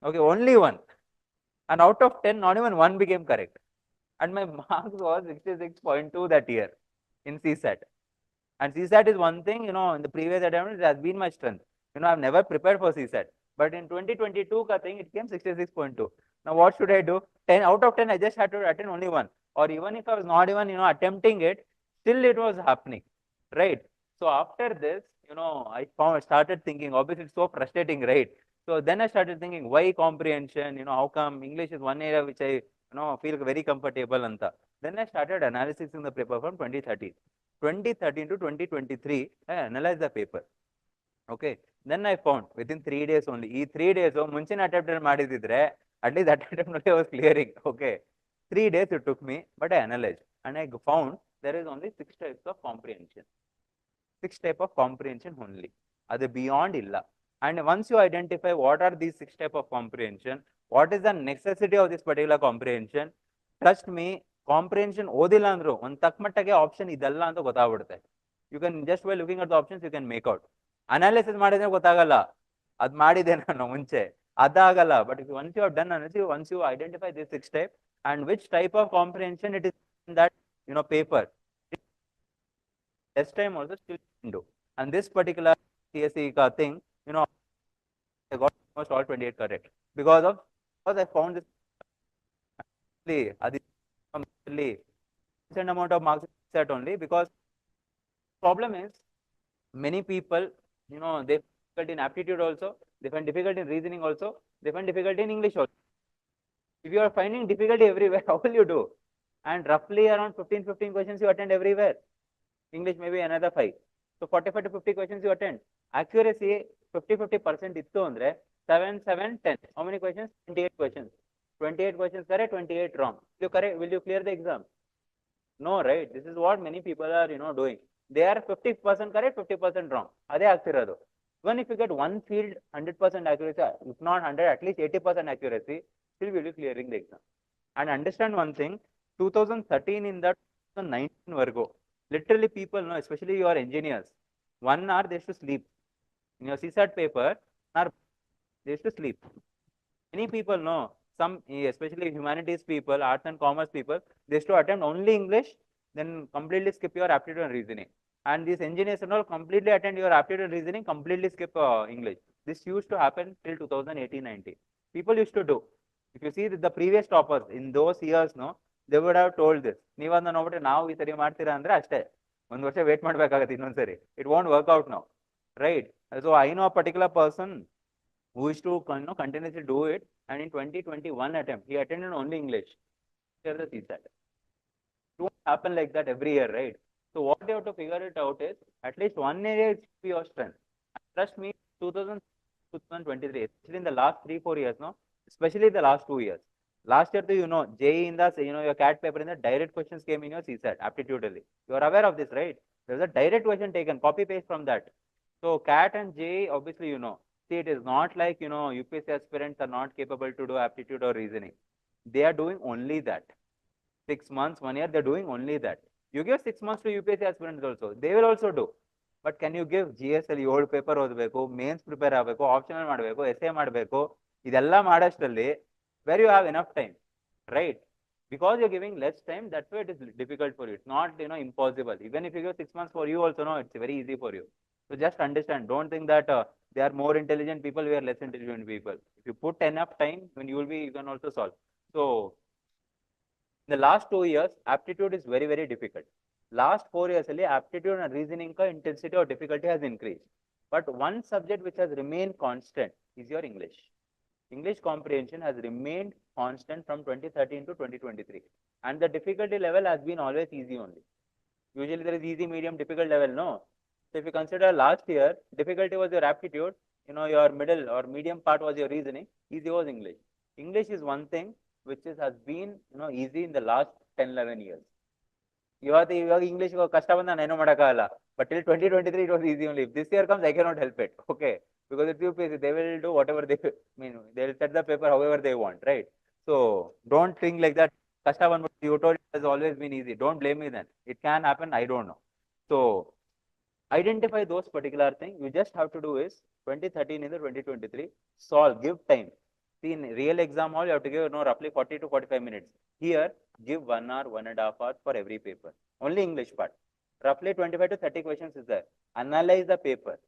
Okay, only one. And out of 10, not even one became correct. And my marks was 66.2 that year in CSAT. And CSAT is one thing, you know, in the previous attempt, it has been my strength. You know, I've never prepared for CSAT. But in 2022, ka thing, it came 66.2. Now, what should I do? 10 out of 10, I just had to attend only one. Or even if I was not even, you know, attempting it, still it was happening. Right? So after this, you know, started thinking, obviously it's so frustrating, right? So then I started thinking, why comprehension? You know, how come English is one area which I, you know, feel very comfortable anta. Then I started analysis in the paper from 2013. 2013 to 2023, I analyzed the paper. Okay. Then I found within 3 days only. Ee 3 days, ಮುಂಚಿನ attempt ಮಾಡಿದಿದ್ರೆ, at least that attempt I was clearing. Okay. 3 days it took me, but I analyzed. And I found there is only 6 types of comprehension. 6 types of comprehension only. That's beyond illa. And once you identify what are these 6 types of comprehension, what is the necessity of this particular comprehension, trust me, comprehension ಓದಿಲ್ಲ ಅಂದ್ರು ಒಂದು ತಕ್ಕಮಟ್ಟಿಗೆ option ಇದೆಲ್ಲ ಅಂತ ಗೊತ್ತಾಗ್ಬಿಡುತ್ತೆ. You can just by looking at the options, you can make out. Analysis ಮಾಡಿದ್ರೆ ಗೊತ್ತಾಗಲ್ಲ, ಅದು ಮಾಡಿದೆ ನಾನು ಮುಂಚೆ, ಅದಾಗಲ್ಲ. But if once you have done analysis, once you identify this 6 type and which type of comprehension it is in that, you know, paper, next time also still do. And this particular CSE thing, you know, I got almost all 28 correct because I found this decent amount of marks set only, because problem is many people, you know, they find difficult in aptitude also, they find difficult in reasoning also, they find difficult in English also. If you are finding difficulty everywhere, how will you do? And roughly around 15 questions you attend everywhere. English maybe another 5. So 45 to 50 questions you attend. Accuracy 50% ittu andre 7, 7, 10. How many questions? 28 questions. 28 questions correct, 28 wrong. Will you clear the exam? No, right? This is what many people are, you know, doing. They are 50% correct, 50% wrong. Ade ಆಗ್ತಿರೋದು. Even if you get one field 100% accuracy, if not 100, at least 80% accuracy, still will be clearing the exam. And understand one thing, 2013 in that 2019 Virgo, literally people know, especially your engineers, 1 hour they used to sleep. In your CSAT paper, they used to sleep. Many people know, some especially humanities people, arts and commerce people, they used to attempt only English, then completely skip your aptitude and reasoning. And these engineers and all completely attend your aptitude and reasoning, completely skip English. This used to happen till 2018-19. People used to do. If you see the previous toppers in those years, no, they would have told this. ನೀವನ್ನ ನೋಡ್ಬಿಟ್ರೆ ನಾವು ಈ ಸರಿ ಮಾಡ್ತೀರಾ ಅಂದ್ರೆ ಅಷ್ಟೇ, ಒಂದು ವರ್ಷ wait ಮಾಡ್ಬೇಕಾಗತ್ತೆ ಇನ್ನೊಂದ್ಸರಿ. It won't work out now, right? So I know a particular person who is to, you know, continuously do it, and in 2021 attempt he attended only English. Here's the CSAT. It won't happen like that every year, right? So what you have to figure it out is at least one area should be your strength. And trust me, 2023, especially in the last 3-4 years, no, especially the last 2 years. Last year, you know, JEE in the, you know, your CAT paper in the direct questions came in your CSAT aptitudely. You are aware of this, right? There's a direct question taken, copy paste from that. So CAT and JEE, obviously, you know, see, it is not like, you know, UPSC aspirants are not capable to do aptitude or reasoning. They are doing only that. 6 months, 1 year, they're doing only that. You give 6 months to UPSC aspirants also, they will also do. But can you give GSL old paper ಓದಬೇಕು, mains prepare ಆಗಬೇಕು, optional ಮಾಡಬೇಕು, essay ಮಾಡಬೇಕು, ಇದೆಲ್ಲ ಮಾಡೋಷ್ಟರಲ್ಲಿ where you have enough time, right? Because you're giving less time, that's why it is difficult for you. It's not, you know, impossible. Even if you give 6 months for you also, no, it's very easy for you. So just understand, don't think that they are more intelligent people, we are less intelligent people. If you put enough time, then you can also solve. So in the last 2 years, aptitude is very, very difficult. Last 4 years, aptitude and reasoning intensity or difficulty has increased. But one subject which has remained constant is your English. English comprehension has remained constant from 2013 to 2023. And the difficulty level has been always easy only. Usually there is easy, medium, difficult level, no? So if you consider last year, difficulty was your aptitude, you know, your middle or medium part was your reasoning, easy was English. English is one thing which has been, you know, easy in the last 10-11 years. ಇವಾಗ English ಕಷ್ಟ ಬಂದ ನಾನು ಮಾಡೋಕ್ಕಾಗಲ್ಲ, but till 2023 it was easy only. If this year comes, I cannot help it, okay? Because it's UPSC, they will do whatever they mean, they will set the paper however they want, right? So don't think like that. Kashta one, you told it has always been easy. Don't blame me then. It can happen. I don't know. So identify those particular things. You just have to do is 2013 in the 2023 solve. Give time. See, in real exam hall, you have to give roughly 40 to 45 minutes. Here, give 1 hour, 1.5 hours for every paper. Only English part. Roughly 25 to 30 questions is there. Analyze the paper.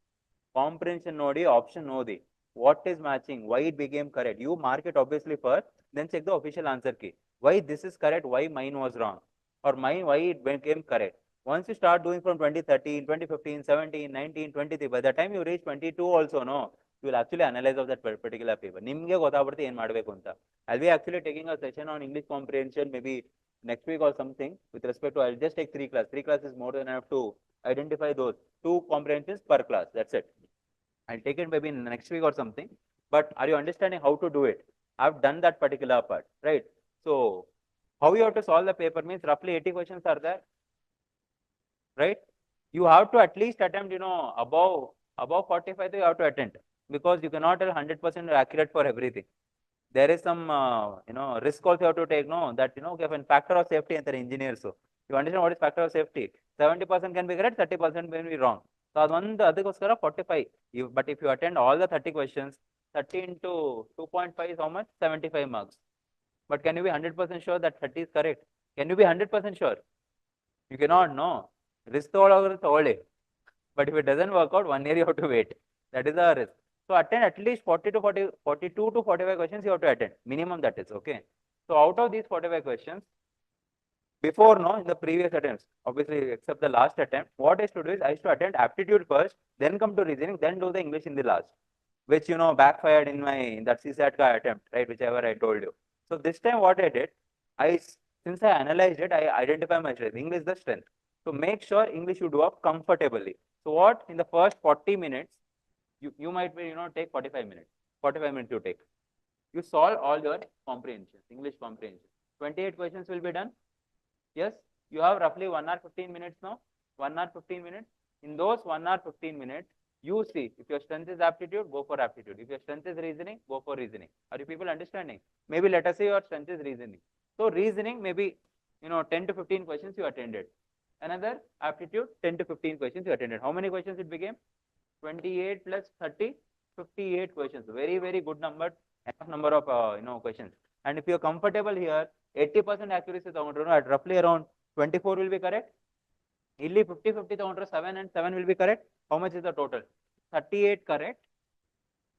Comprehension nodi, option nodi. What is matching? Why it became correct? You mark it obviously first, then check the official answer key. Why this is correct? Why mine was wrong? Or mine, why it became correct? Once you start doing from 2013, 2015, 17, 19, 23, by the time you reach 22 also, no, you will actually analyze of that particular paper. Nimge gotabarte ಏನು ಮಾಡಬೇಕು ಅಂತ. I'll be actually taking a session on English comprehension maybe next week or something with respect to, I'll just take 3 classes. 3 classes is more than enough to identify those 2 comprehensions per class. That's it. I'll take it maybe in next week or something. But are you understanding how to do it? I've done that particular part, right? So how you have to solve the paper means roughly 80 questions are there, right? You have to at least attempt, above 45 you have to attempt, because you cannot tell 100% accurate for everything. There is some, risk also you have to take, no, that, when factor of safety and engineers. So you understand what is factor of safety? 70% can be correct, 30% may be wrong. So adikoskara 45. But if you attend all the 30 questions, 30 into 2.5 is how much? 75 marks. But can you be 100% sure that 30 is correct? Can you be 100% sure? You cannot know. Risk but if it doesn't work out, 1 year you have to wait. That is the risk. So attend at least 40 to 40, 42 to 45 questions you have to attend. Minimum that is, okay. So out of these 45 questions, before, no, in the previous attempts, obviously except the last attempt, what I used to do is I used to attend aptitude first, then come to reasoning, then do the English in the last, which, backfired in that CSAT attempt, right, whichever I told you. So this time what I did, since I analyzed it, I identify my strength. English is the strength. So make sure English you do up comfortably. So what, in the first 40 minutes, you might be, take 45 minutes. 45 minutes you take. You solve all your comprehension, English comprehension. 28 questions will be done. Yes, you have roughly 1 hour 15 minutes now. 1 hour 15 minutes. In those 1 hour 15 minutes, you see if your strength is aptitude, go for aptitude. If your strength is reasoning, go for reasoning. Are you people understanding? Maybe let us say your strength is reasoning. So reasoning, maybe 10 to 15 questions you attended. Another aptitude, 10 to 15 questions you attended. How many questions it became? 28 plus 30, 58 questions. Very, very good number. Enough number of questions. And if you're comfortable here, 80% accuracy at roughly around 24 will be correct. Illi 50 7 and 7 will be correct. How much is the total? 38 correct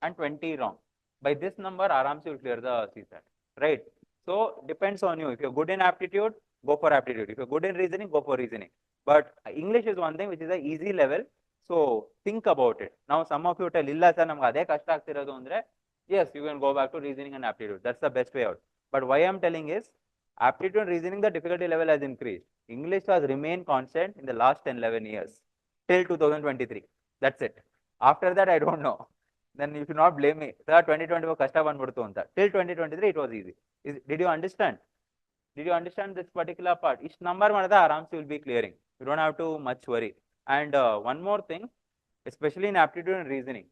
and 20 wrong. By this number, Aramsi will clear the CSAT, right? So depends on you. If you're good in aptitude, go for aptitude. If you're good in reasoning, go for reasoning. But English is one thing which is an easy level. So think about it. Now some of you tell, illa sir, namge ade kashta agtiradu andre. Yes, you can go back to reasoning and aptitude. That's the best way out. But why I'm telling is, aptitude and reasoning, the difficulty level has increased. English has remained constant in the last 10, 11 years till 2023. That's it. After that, I don't know. Then you should not blame me. Sir, 2024 kashta bandutu anta. Till 2023, it was easy. Did you understand? Did you understand this particular part? Each number aramsi will be clearing. You don't have to much worry. And one more thing, especially in aptitude and reasoning,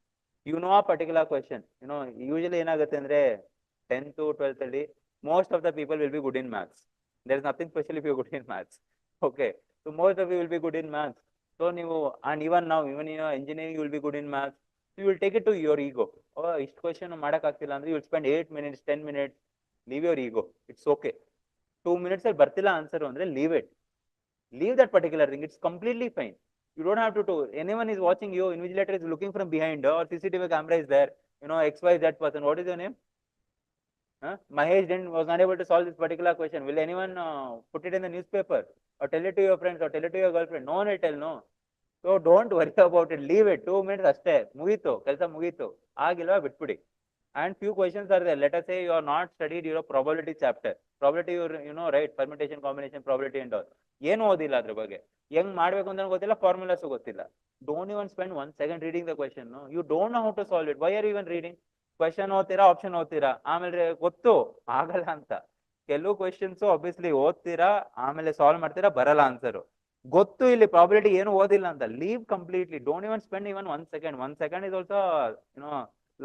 you know a particular question. Usually in 10th to 12th, most of the people will be good in maths. There is nothing special if you're good in maths. Okay. So most of you will be good in maths. So and even now, even in engineering, you will be good in maths. So you will take it to your ego. Oh, this question you will spend 8 minutes, 10 minutes. Leave your ego. It's okay. 2 minutes bartila answer andre, leave it. Leave that particular thing. It's completely fine. You don't have to do. Anyone is watching you, invigilator is looking from behind, or CCTV camera is there. XYZ person. What is your name? Mahesh was not able to solve this particular question. Will anyone put it in the newspaper or tell it to your friends or tell it to your girlfriend? No one will tell, no. So don't worry about it. Leave it. 2 minutes ashte. Mugito. Kelsa mugito. Agilva bitpudi. And few questions are there. Let us say you are not studied your probability chapter. Probability, right? Permutation, combination, probability and all. ಏನು ಓದಿಲ್ಲ ಅದ್ರ ಬಗ್ಗೆ ಹೆಂಗ್ ಮಾಡ್ಬೇಕು ಅಂತ ಗೊತ್ತಿಲ್ಲ formulas ಗೊತ್ತಿಲ್ಲ don't even spend 1 second reading the question you don't know how to solve it why are even reading question ಓದ್ತೀರಾ ಆಪ್ಷನ್ ಓದ್ತೀರಾ ಆಮೇಲೆ ಗೊತ್ತು ಆಗಲ್ಲ ಅಂತ ಕೆಲವು ಕ್ವೆಶ್ಚನ್ಸ್ ಆಬ್ವಿಯಸ್ಲಿ ಓದ್ತೀರಾ ಆಮೇಲೆ ಸಾಲ್ವ್ ಮಾಡ್ತೀರಾ ಬರಲ್ಲ ಆನ್ಸರ್ ಗೊತ್ತು ಇಲ್ಲಿ ಪ್ರಾಬಿಲಿಟಿ ಏನು ಓದಿಲ್ಲ ಅಂತ leave completely don't even spend even 1 second 1 second is also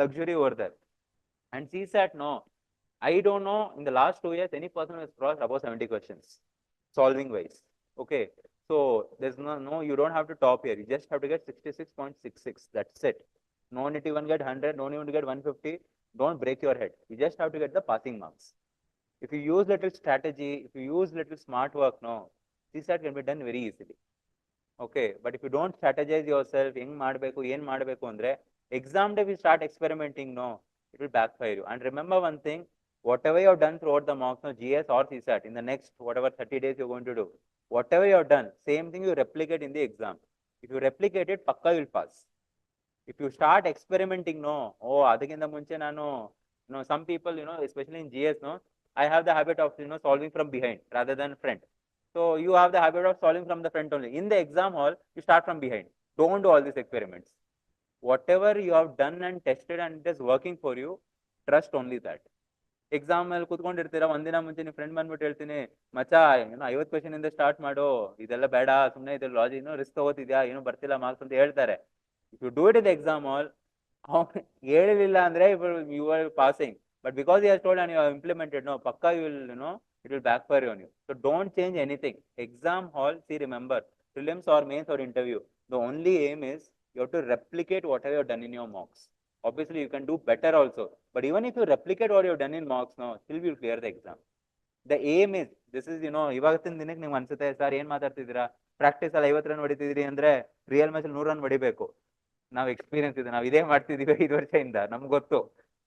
luxury over there. And CSAT, no, I don't know in the last 2 years any person who has crossed above 70 questions, solving wise. Okay, so there's no, you don't have to top here. You just have to get 66.66. That's it. No need to even get 100. No need to get 150. Don't break your head. You just have to get the passing marks. If you use little strategy, if you use little smart work, no, CSAT can be done very easily. Okay, but if you don't strategize yourself, ಹೆಂಗ್ ಮಾಡಬೇಕು ಏನು ಮಾಡಬೇಕು ಅಂದ್ರೆ exam day we start experimenting, no, it will backfire you. And remember one thing, whatever you have done throughout the mocks, no, GS or CSAT, in the next whatever 30 days you're going to do, whatever you have done, same thing you replicate in the exam. If you replicate it, pakka you will pass. If you start experimenting, no, oh, ಅದಕ್ಕಿಂತ ಮುಂಚೆ ನಾನು, some people, especially in GS, no, I have the habit of, solving from behind rather than front. So you have the habit of solving from the front only. In the exam hall, you start from behind. Don't do all these experiments. Whatever you have done and tested and it is working for you, trust only that. Exam ಅಲ್ಲಿ ಕುತ್ಕೊಂಡಿರ್ತೀರಾ, ಒಂದಿನ ಮುಂಚೆ ನಿಮ್ಮ friend ಬಂದ್ಬಿಟ್ಟು ಹೇಳ್ತೀನಿ, ಮಚ್ಚಾ 50 question ಇಂದ start ಮಾಡು, ಇದೆಲ್ಲ ಬೇಡ, ಸುಮ್ಮನೆ ಇದ್ರ ಲಾಜಿಕ್ ರಿಸ್ಕ್ ತಗೋತಿದ್ಯಾ, ಏನು ಬರ್ತಿಲ್ಲ ಮಾರ್ಕ್ಸ್ ಅಂತ ಹೇಳ್ತಾರೆ. If you do it in exam hall, ಹೇಳಿಲ್ಲ ಅಂದ್ರೆ you are passing, but because you has told and you have implemented, no, ಪಕ್ಕಾ you will, it will backfire on you. So don't change anything. Exam hall, see, remember, prelims or mains or interview, the only aim is you have to replicate whatever you have done in your mocks. Obviously you can do better also, but even if you replicate what you have done in mocks, no, still you will clear the exam. The aim is, this is, ಇವತ್ತಿನ ದಿನಕ್ಕೆ ನಿಮ್ಗೆ ಅನ್ಸುತ್ತೆ sir ಏನ್ ಮಾತಾಡ್ತಿದ್ದೀರಾ, practice ಅಲ್ಲಿ 50 run ಹೊಡಿತಿದ್ರಿ ಅಂದ್ರೆ real match 100 run ಹೊಡಿಬೇಕು. ನಾವು experience ಇದೆ, ನಾವು ಇದೇ ಮಾಡ್ತಿದೀವಿ 5 ವರ್ಷದಿಂದ, ನಮ್ಗೆ ಗೊತ್ತು.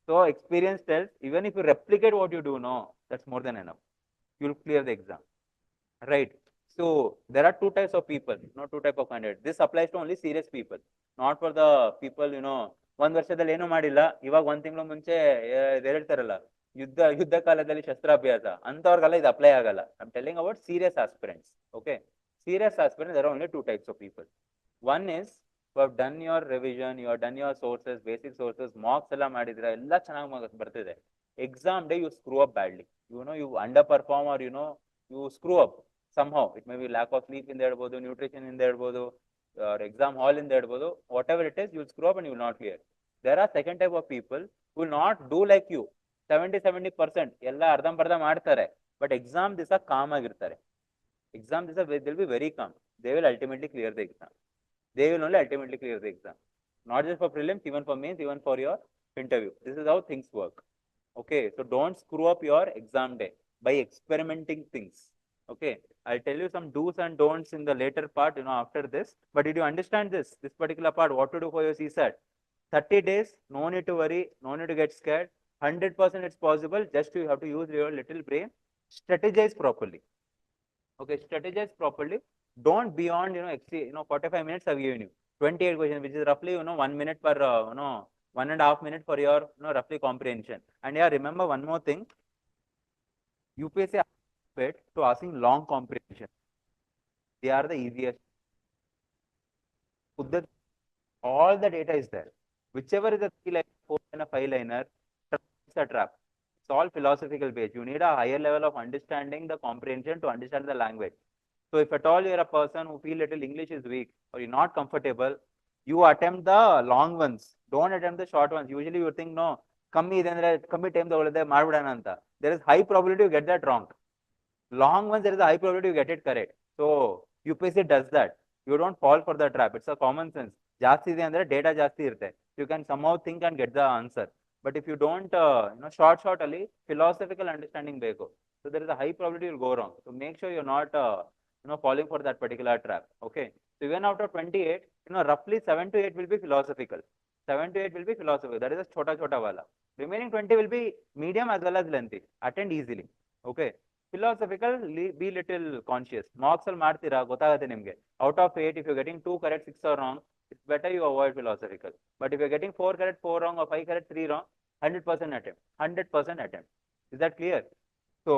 So experience tells, even if you replicate what you do, no, that's more than enough. You will clear the exam, right? So there are two types of people, not two type of candidates. This applies to only serious people, not for the people, ಒಂದ್ ವರ್ಷದಲ್ಲಿ ಏನು ಮಾಡಿಲ್ಲ, ಇವಾಗ ಒಂದ್ ತಿಂಗಳು ಮುಂಚೆ ಹೇಳ್ತಾರಲ್ಲ, ಯುದ್ಧ ಕಾಲದಲ್ಲಿ ಶಸ್ತ್ರಾಭ್ಯಾಸ, ಅಂತವ್ರಿಗೆಲ್ಲ ಇದು ಅಪ್ಲೈ ಆಗಲ್ಲ. I am telling about serious aspirants. Okay, serious aspirants, there are only two types of people. One is you have done your revision, you have done your sources, basic sources, mocks ಎಲ್ಲ ಮಾಡಿದ್ರೆ ಎಲ್ಲ ಚೆನ್ನಾಗಿ ಬರ್ತಿದೆ. Exam day you screw up badly, you underperform, or you screw up somehow. It may be lack of sleep in there, nutrition in there, or exam hall in there, whatever it is, you will screw up and you will not clear. There are second type of people who will not do like you. 70% ಎಲ್ಲ ಅರ್ಧಂಬರ್ಧ ಮಾಡ್ತಾರೆ, but exam ದಿವಸ com ಆಗಿರ್ತಾರೆ. Exam ದಿವಸ they will be very calm. They will ultimately clear the exam. They will only ultimately clear the exam. Not just for prelims, even for mains, even for your interview. This is how things work. Okay, so don't screw up your exam day by experimenting things. Okay, I'll tell you some do's and don'ts in the later part, after this. But did you understand this particular part, what to do for your CSAT? 30 days, no need to worry, no need to get scared. 100% it's possible. Just you have to use your little brain, strategize properly. Okay, strategize properly. Don't beyond, 45 minutes I've given you 28 questions, which is roughly, 1 minute per, 1.5 minutes for your, roughly comprehension. And yeah, remember one more thing, UPSC to asking long comprehension. They are the easiest. All the data is there. Whichever is a 3-liner, 4-liner, 5-liner, it's a trap. It's all philosophical based. You need a higher level of understanding the comprehension to understand the language. So if at all you're a person who feel little English is weak or you're not comfortable, you attempt the long ones. Don't attempt the short ones. Usually you think, no, ಕಮ್ಮಿ time ತಗೊಳ್ಳದೆ ಮಾಡ್ಬಿಡೋಣ ಅಂತ. There is high probability you get that wrong. Long ones, there is a high probability you get it correct. So UPSC does that. You don't fall for the trap. It's a common sense. ಜಾಸ್ತಿ ಇದೆ ಅಂದ್ರೆ data ಜಾಸ್ತಿ ಇರುತ್ತೆ. You can somehow think and get the answer. But if you don't, short ಅಲ್ಲಿ philosophical understanding ಬೇಕು. So there is a high probability you'll go wrong. So make sure you're not, falling for that particular trap. Okay. So even after 28, roughly 7 to 8 will be philosophical. 7 to 8 will be philosophical. That is a chota wala. Remaining 20 will be medium as well as lengthy. Attend easily. Okay. Philosophical, be little conscious. Mocks all ಮಾಡ್ತೀರಾ ಗೊತ್ತಾಗುತ್ತೆ ನಿಮಗೆ. Out of 8, if you're getting 2 correct, 6 are wrong, it's better you avoid philosophical. But if you're getting 4 correct, 4 wrong, or 5 correct, 3 wrong, 100% attempt. 100% attempt. Is that clear? So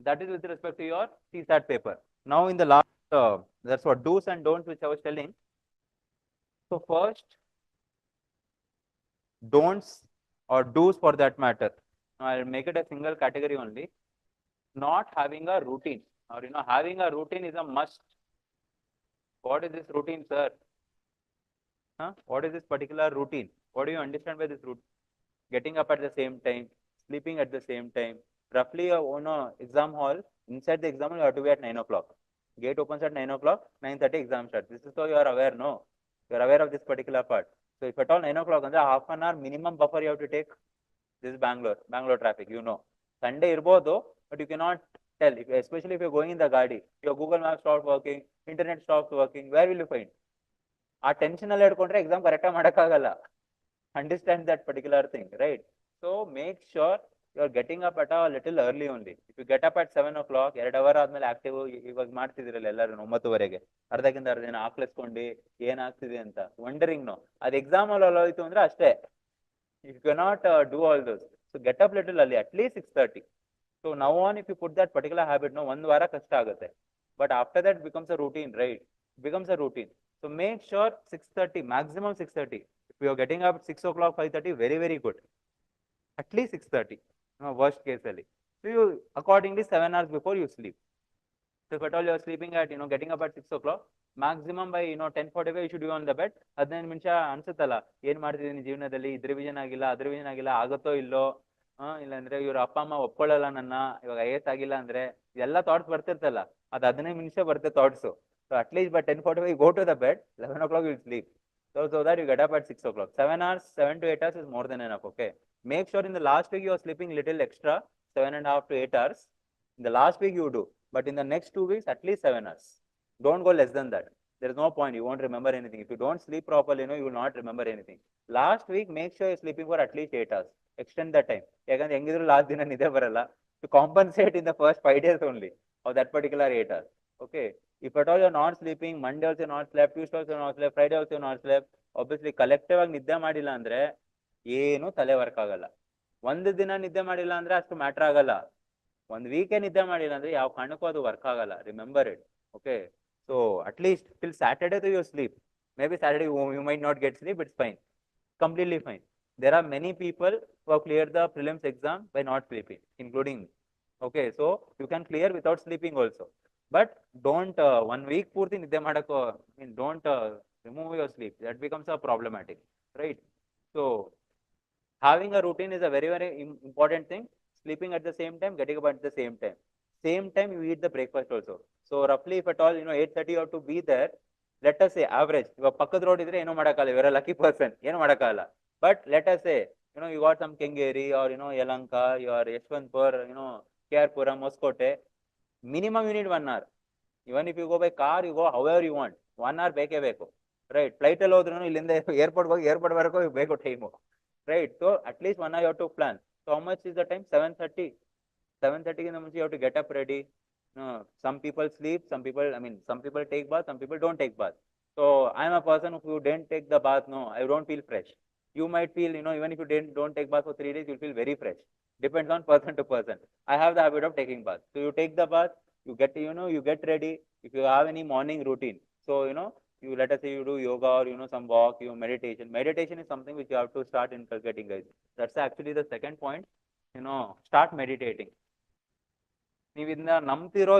that is with respect to your CSAT paper. Now in the last, that's what do's and don'ts which I was telling. So first, don'ts or do's for that matter. Now I'll make it a single category only. Not having a routine, or having a routine is a must. What is this routine, sir? What is this particular routine? What do you understand by this routine? Getting up at the same time, sleeping at the same time. Roughly, exam hall, inside the exam hall, you have to be at 9 o'clock. Gate opens at 9 o'clock, 9:30 exam starts. This is so you are aware, no? You are aware of this particular part. So if at all 9 o'clock, half an hour minimum buffer you have to take. This is Bangalore traffic, you know. Sunday irbodu, but you cannot tell, especially if you're going in the gadi, your Google Maps stops working, internet stops working, where will you find? ಆ tension ಎಲ್ಲ ಹಿಡ್ಕೊಂಡ್ರೆ exam ಕರೆಕ್ಟಾಗಿ ಮಾಡೋಕ್ಕಾಗಲ್ಲ. Understand that particular thing, right? So make sure you are getting up at a little early only. If you get up at 7 o'clock, 2 hour ಆದ್ಮೇಲೆ active ಇವಾಗ ಮಾಡ್ತಿದ್ರಲ್ಲ ಎಲ್ಲರೂ 9:30ಗೆ, ಅರ್ಧಕ್ಕಿಂತ ಅರ್ಧ ದಿನ ಹಾಕ್ಲಿಸ್ಕೊಂಡು ಏನಾಗ್ತಿದೆ ಅಂತ ವಂಡರಿಂಗ್. ನೋ, ಅದು ಎಕ್ಸಾಮ್ ಅಲ್ಲಿ ಹೋಯ್ತು ಅಂದ್ರೆ ಅಷ್ಟೇ. You cannot do all those. So get up little early, at least 6:30. So now on, if you put that particular habit, no, one vara kashta agate. But after that it becomes a routine, right? It becomes a routine. So make sure 6:30, maximum 6:30. If you are getting up at 6 o'clock, 5:30, very, very good. At least 6:30, worst case ali. So you accordingly 7 hours before you sleep. So if at all you are sleeping at, getting up at 6 o'clock, maximum by 10:45 you should be on the bed. 15 ನಿಮಿಷ ಅನ್ಸುತ್ತಲ್ಲ, ಏನ್ ಮಾಡ್ತಿದ್ದೀನಿ ಜೀವನದಲ್ಲಿ, ಇದು revision ಆಗಿಲ್ಲ, ಅದು revision ಆಗಿಲ್ಲ, ಆಗುತ್ತೋ ಇಲ್ಲೋ, ಇಲ್ಲಾಂದ್ರೆ ಇವ್ರ ಅಪ್ಪ ಅಮ್ಮ ಒಪ್ಕೊಳ್ಳಲ್ಲ ನನ್ನ, ಇವಾಗ IAS ಆಗಿಲ್ಲ ಅಂದ್ರೆ, ಎಲ್ಲ ಥಾಟ್ಸ್ ಬರ್ತಿರ್ತಲ್ಲ, ಅದು 15 ನಿಮಿಷ ಬರುತ್ತೆ thoughts. So at least by 10:45 go to the bed, 11 o'clock you sleep. So that you get up at 6 o'clock. 7 hours, 7 to 8 hours is more than enough, okay? Make sure in the last week you are sleeping little extra, 7.5 to 8 hours. In the last week you do, but in the next 2 weeks, at least 7 hours. Don't go less than that. There is no point. You won't remember anything. If you don't sleep properly, you will not remember anything. Last week, make sure you're sleeping for at least 8 hours. Extend that time. Last dinner to compensate in the first 5 days only of that particular 8 hours. Okay. If at all you're not sleeping, Monday also not slept, Tuesday also not slept, Friday also not slept, obviously collective ಆಗಿ ನಿದ್ದೆ ಮಾಡಿಲ್ಲ ಅಂದ್ರೆ ಏನು ತಲೆ work ಆಗಲ್ಲ. ಒಂದು ದಿನ ನಿದ್ದೆ ಮಾಡಿಲ್ಲ ಅಂದ್ರೆ ಅಷ್ಟು ಮ್ಯಾಟರ್ ಆಗಲ್ಲ. ಒಂದು ವೀಕೆ ನಿದ್ದೆ ಮಾಡಿಲ್ಲ ಅಂದ್ರೆ ಯಾವ ಕಾರಣಕ್ಕೂ ಅದು ವರ್ಕ್ ಆಗಲ್ಲ. Remember it. Okay. So at least till Saturday to you sleep. Maybe Saturday you might not get sleep, it's fine. Completely fine. There are many people who have cleared the prelims exam by not sleeping, including me. Okay, so you can clear without sleeping also. But don't 1 week purti nidde madako, don't remove your sleep. That becomes a problematic, right? So having a routine is a very, very important thing. Sleeping at the same time, getting up at the same time. Same time you eat the breakfast also. So roughly if at all 8:30 you have to be there. Let us say average. Iವಾಗ ಪಕ್ಕದ road ಇದ್ರೆ ಏನೋ ಮಾಡಕ್ಕಾಗಲ್ಲ, you're a lucky person, ಏನು ಮಾಡಕ್ಕಾಗಲ್ಲ. But let us say you got some Kengeri or Yelahanka, your Yeshwanthpur, KR Puram, Hoskote. Minimum you need 1 hour. Even if you go by car, you go however you want. 1 hour ಬೇಕೇ ಬೇಕು, right? Flight ಅಲ್ಲಿ ಹೋದ್ರೂ ಇಲ್ಲಿಂದ airport ಹೋಗಿ airport ವರೆಗೂ ಬೇಕು time, right? So at least 1 hour you have to plan. So how much is the time? 7:30. 7:30 in the morning you have to get up ready. Some people sleep, some people take bath, some people don't take bath. So I am a person who didn't take the bath, no, I don't feel fresh. You might feel, even if you don't take bath for 3 days, you'll feel very fresh. Depends on person to person. I have the habit of taking bath. So you take the bath, you get, you get ready. If you have any morning routine, so, you let us say you do yoga or, some walk, meditation. Meditation is something which you have to start inculcating, guys. That's actually the second point, start meditating. ನೀವು ಇದನ್ನ ನಂಬ್ತಿರೋ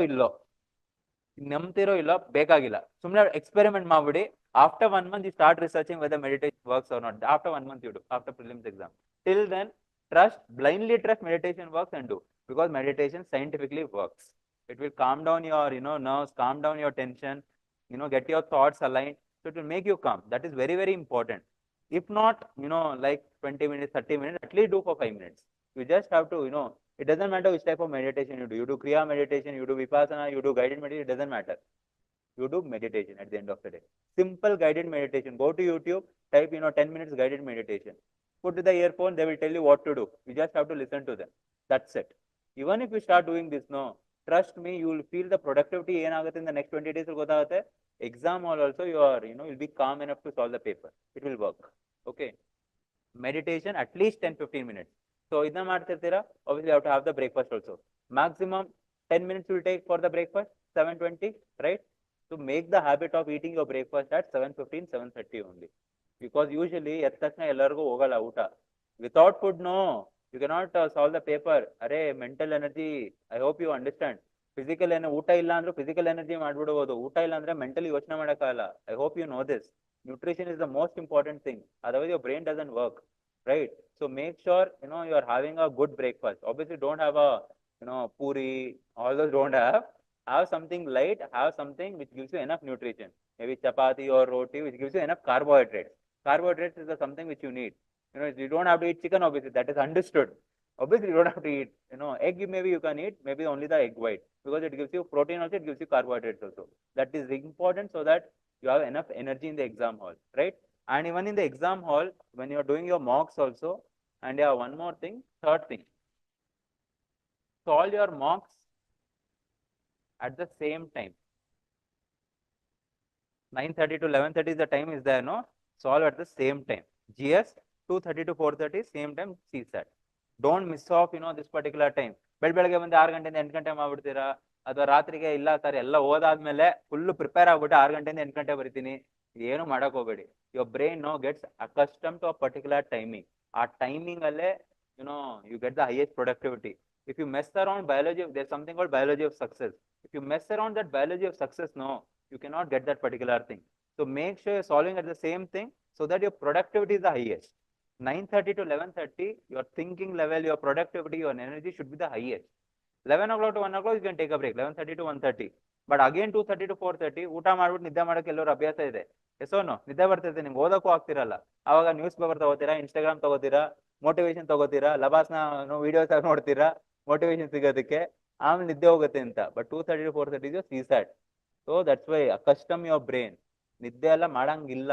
ಇಲ್ಲೋ ಬೇಕಾಗಿಲ್ಲ, ಸುಮ್ಮನೆ experiment ಮಾಡ್ಬಿಡಿ. After 1 month you start researching whether meditation works or not. After 1 month you do, after prelims exam. Till then, blindly trust meditation works and do, because meditation scientifically works. It will calm down your nerves, calm down your tension, get your thoughts aligned. So it will make you calm. That is very, very important. If not, like 20 minutes, 30 minutes, at least do for 5 minutes. You just have to, it doesn't matter which type of meditation you do. You do Kriya meditation, you do Vipassana, you do guided meditation, it doesn't matter. You do meditation at the end of the day. Simple guided meditation. Go to YouTube, type, 10 minutes guided meditation. Put the earphone, they will tell you what to do. You just have to listen to them. That's it. Even if you start doing this, trust me, you will feel the productivity in the next 20 days. Exam hall also, you'll be calm enough to solve the paper. It will work. Okay. Meditation at least 10-15 minutes. So idna ಮಾಡ್ತಿರ್ತೀರಾ, obviously you have to have the breakfast also. Maximum 10 minutes will take for the breakfast, 7:20, right? So make the habit of eating your breakfast at 7:15, 7:30 only. Because usually ಎದ್ದ ತಕ್ಷಣ ಎಲ್ಲರಿಗೂ ಹೋಗಲ್ಲ ಊಟ. Without food, no, you cannot solve the paper. ಅರೆ mental energy, I hope you understand. Physical ಊಟ ಇಲ್ಲ ಅಂದ್ರೂ physical energy ಮಾಡ್ಬಿಡ್ಬೋದು, ಊಟ ಇಲ್ಲ ಅಂದ್ರೆ mentally ಯೋಚನೆ ಮಾಡಕ್ಕಾಗಲ್ಲ. I hope you know this. Nutrition is the most important thing. Otherwise your brain doesn't work. right? So make sure, you are having a good breakfast. Obviously, don't have a, puri, all those don't have. Have something light, have something which gives you enough nutrition. Maybe chapati or roti, which gives you enough carbohydrates. Carbohydrates is something which you need. You don't have to eat chicken, obviously, that is understood. Obviously, you don't have to eat, egg, maybe you can eat, maybe only the egg white, because it gives you protein also, it gives you carbohydrates also. That is important so that you have enough energy in the exam hall, right? And even in the exam hall, when you're doing your mocks also, and yeah, one more thing, third thing, solve your mocks at the same time. 9:30 to 11:30 is the time is there, no? Solve at the same time. GS 2:30 to 4:30, same time CSAT. Don't miss off, this particular time. ಬೆಳಗ್ಗೆ ಬಂದು 6 ಗಂಟೆಯಿಂದ 8 ಗಂಟೆ ಮಾಡ್ಬಿಡ್ತೀರಾ, ಅಥವಾ ರಾತ್ರಿಗೆ ಇಲ್ಲ sir ಎಲ್ಲ ಓದಾದ್ಮೇಲೆ full prepare ಆಗ್ಬಿಟ್ಟು 6 ಗಂಟೆಯಿಂದ 8 ಗಂಟೆ ಬರಿತೀನಿ, ಏನು ಮಾಡಕ್ ಹೋಗ್ಬೇಡಿ. Your brain gets accustomed to a particular timing. ಆ ಟೈಮಿಂಗ್ ಅಲ್ಲೇ you get the highest productivity. If you mess around biology, there's something called biology of success. If you mess around that biology of success, no, you cannot get that particular thing. So make sure you're solving at the same thing so that your productivity is the highest. 9:30 to 11:30, your thinking level, your productivity, your energy should be the highest. 11 o'clock to 1 o'clock, you can take a break. 11:30 to 1:30. But again 2:30 to 4:30, ಊಟ ಮಾಡ್ಬಿಟ್ಟು ನಿದ್ದೆ ಮಾಡೋಕೆ ಎಲ್ಲರೂ ಅಭ್ಯಾಸ ಇದೆ. ಎಸೋನು ನಿದ್ದೆ ಬರ್ತಿದೆ, ನಿಮ್ಗೆ ಓದಕ್ಕೂ ಆಗ್ತಿರಲ್ಲ. ಆವಾಗ ನ್ಯೂಸ್ ಪೇಪರ್ ತಗೋತೀರಾ, ಇನ್ಸ್ಟಾಗ್ರಾಮ್ ತಗೋತೀರಾ, ಮೋಟಿವೇಶನ್ ತಗೋತೀರಾ, ಲಬಾಸ್ನ ವಿಡಿಯೋಸ್ ನೋಡ್ತೀರಾ, ಮೋಟಿವೇಶನ್ ಸಿಗೋದಕ್ಕೆ, ಆಮೇಲೆ ನಿದ್ದೆ ಹೋಗುತ್ತೆ ಅಂತ. But 2:30 to 4:30 is your CSAT. So that's why accustom your brain. ನಿದ್ದೆ ಎಲ್ಲ ಮಾಡಂಗಿಲ್ಲ.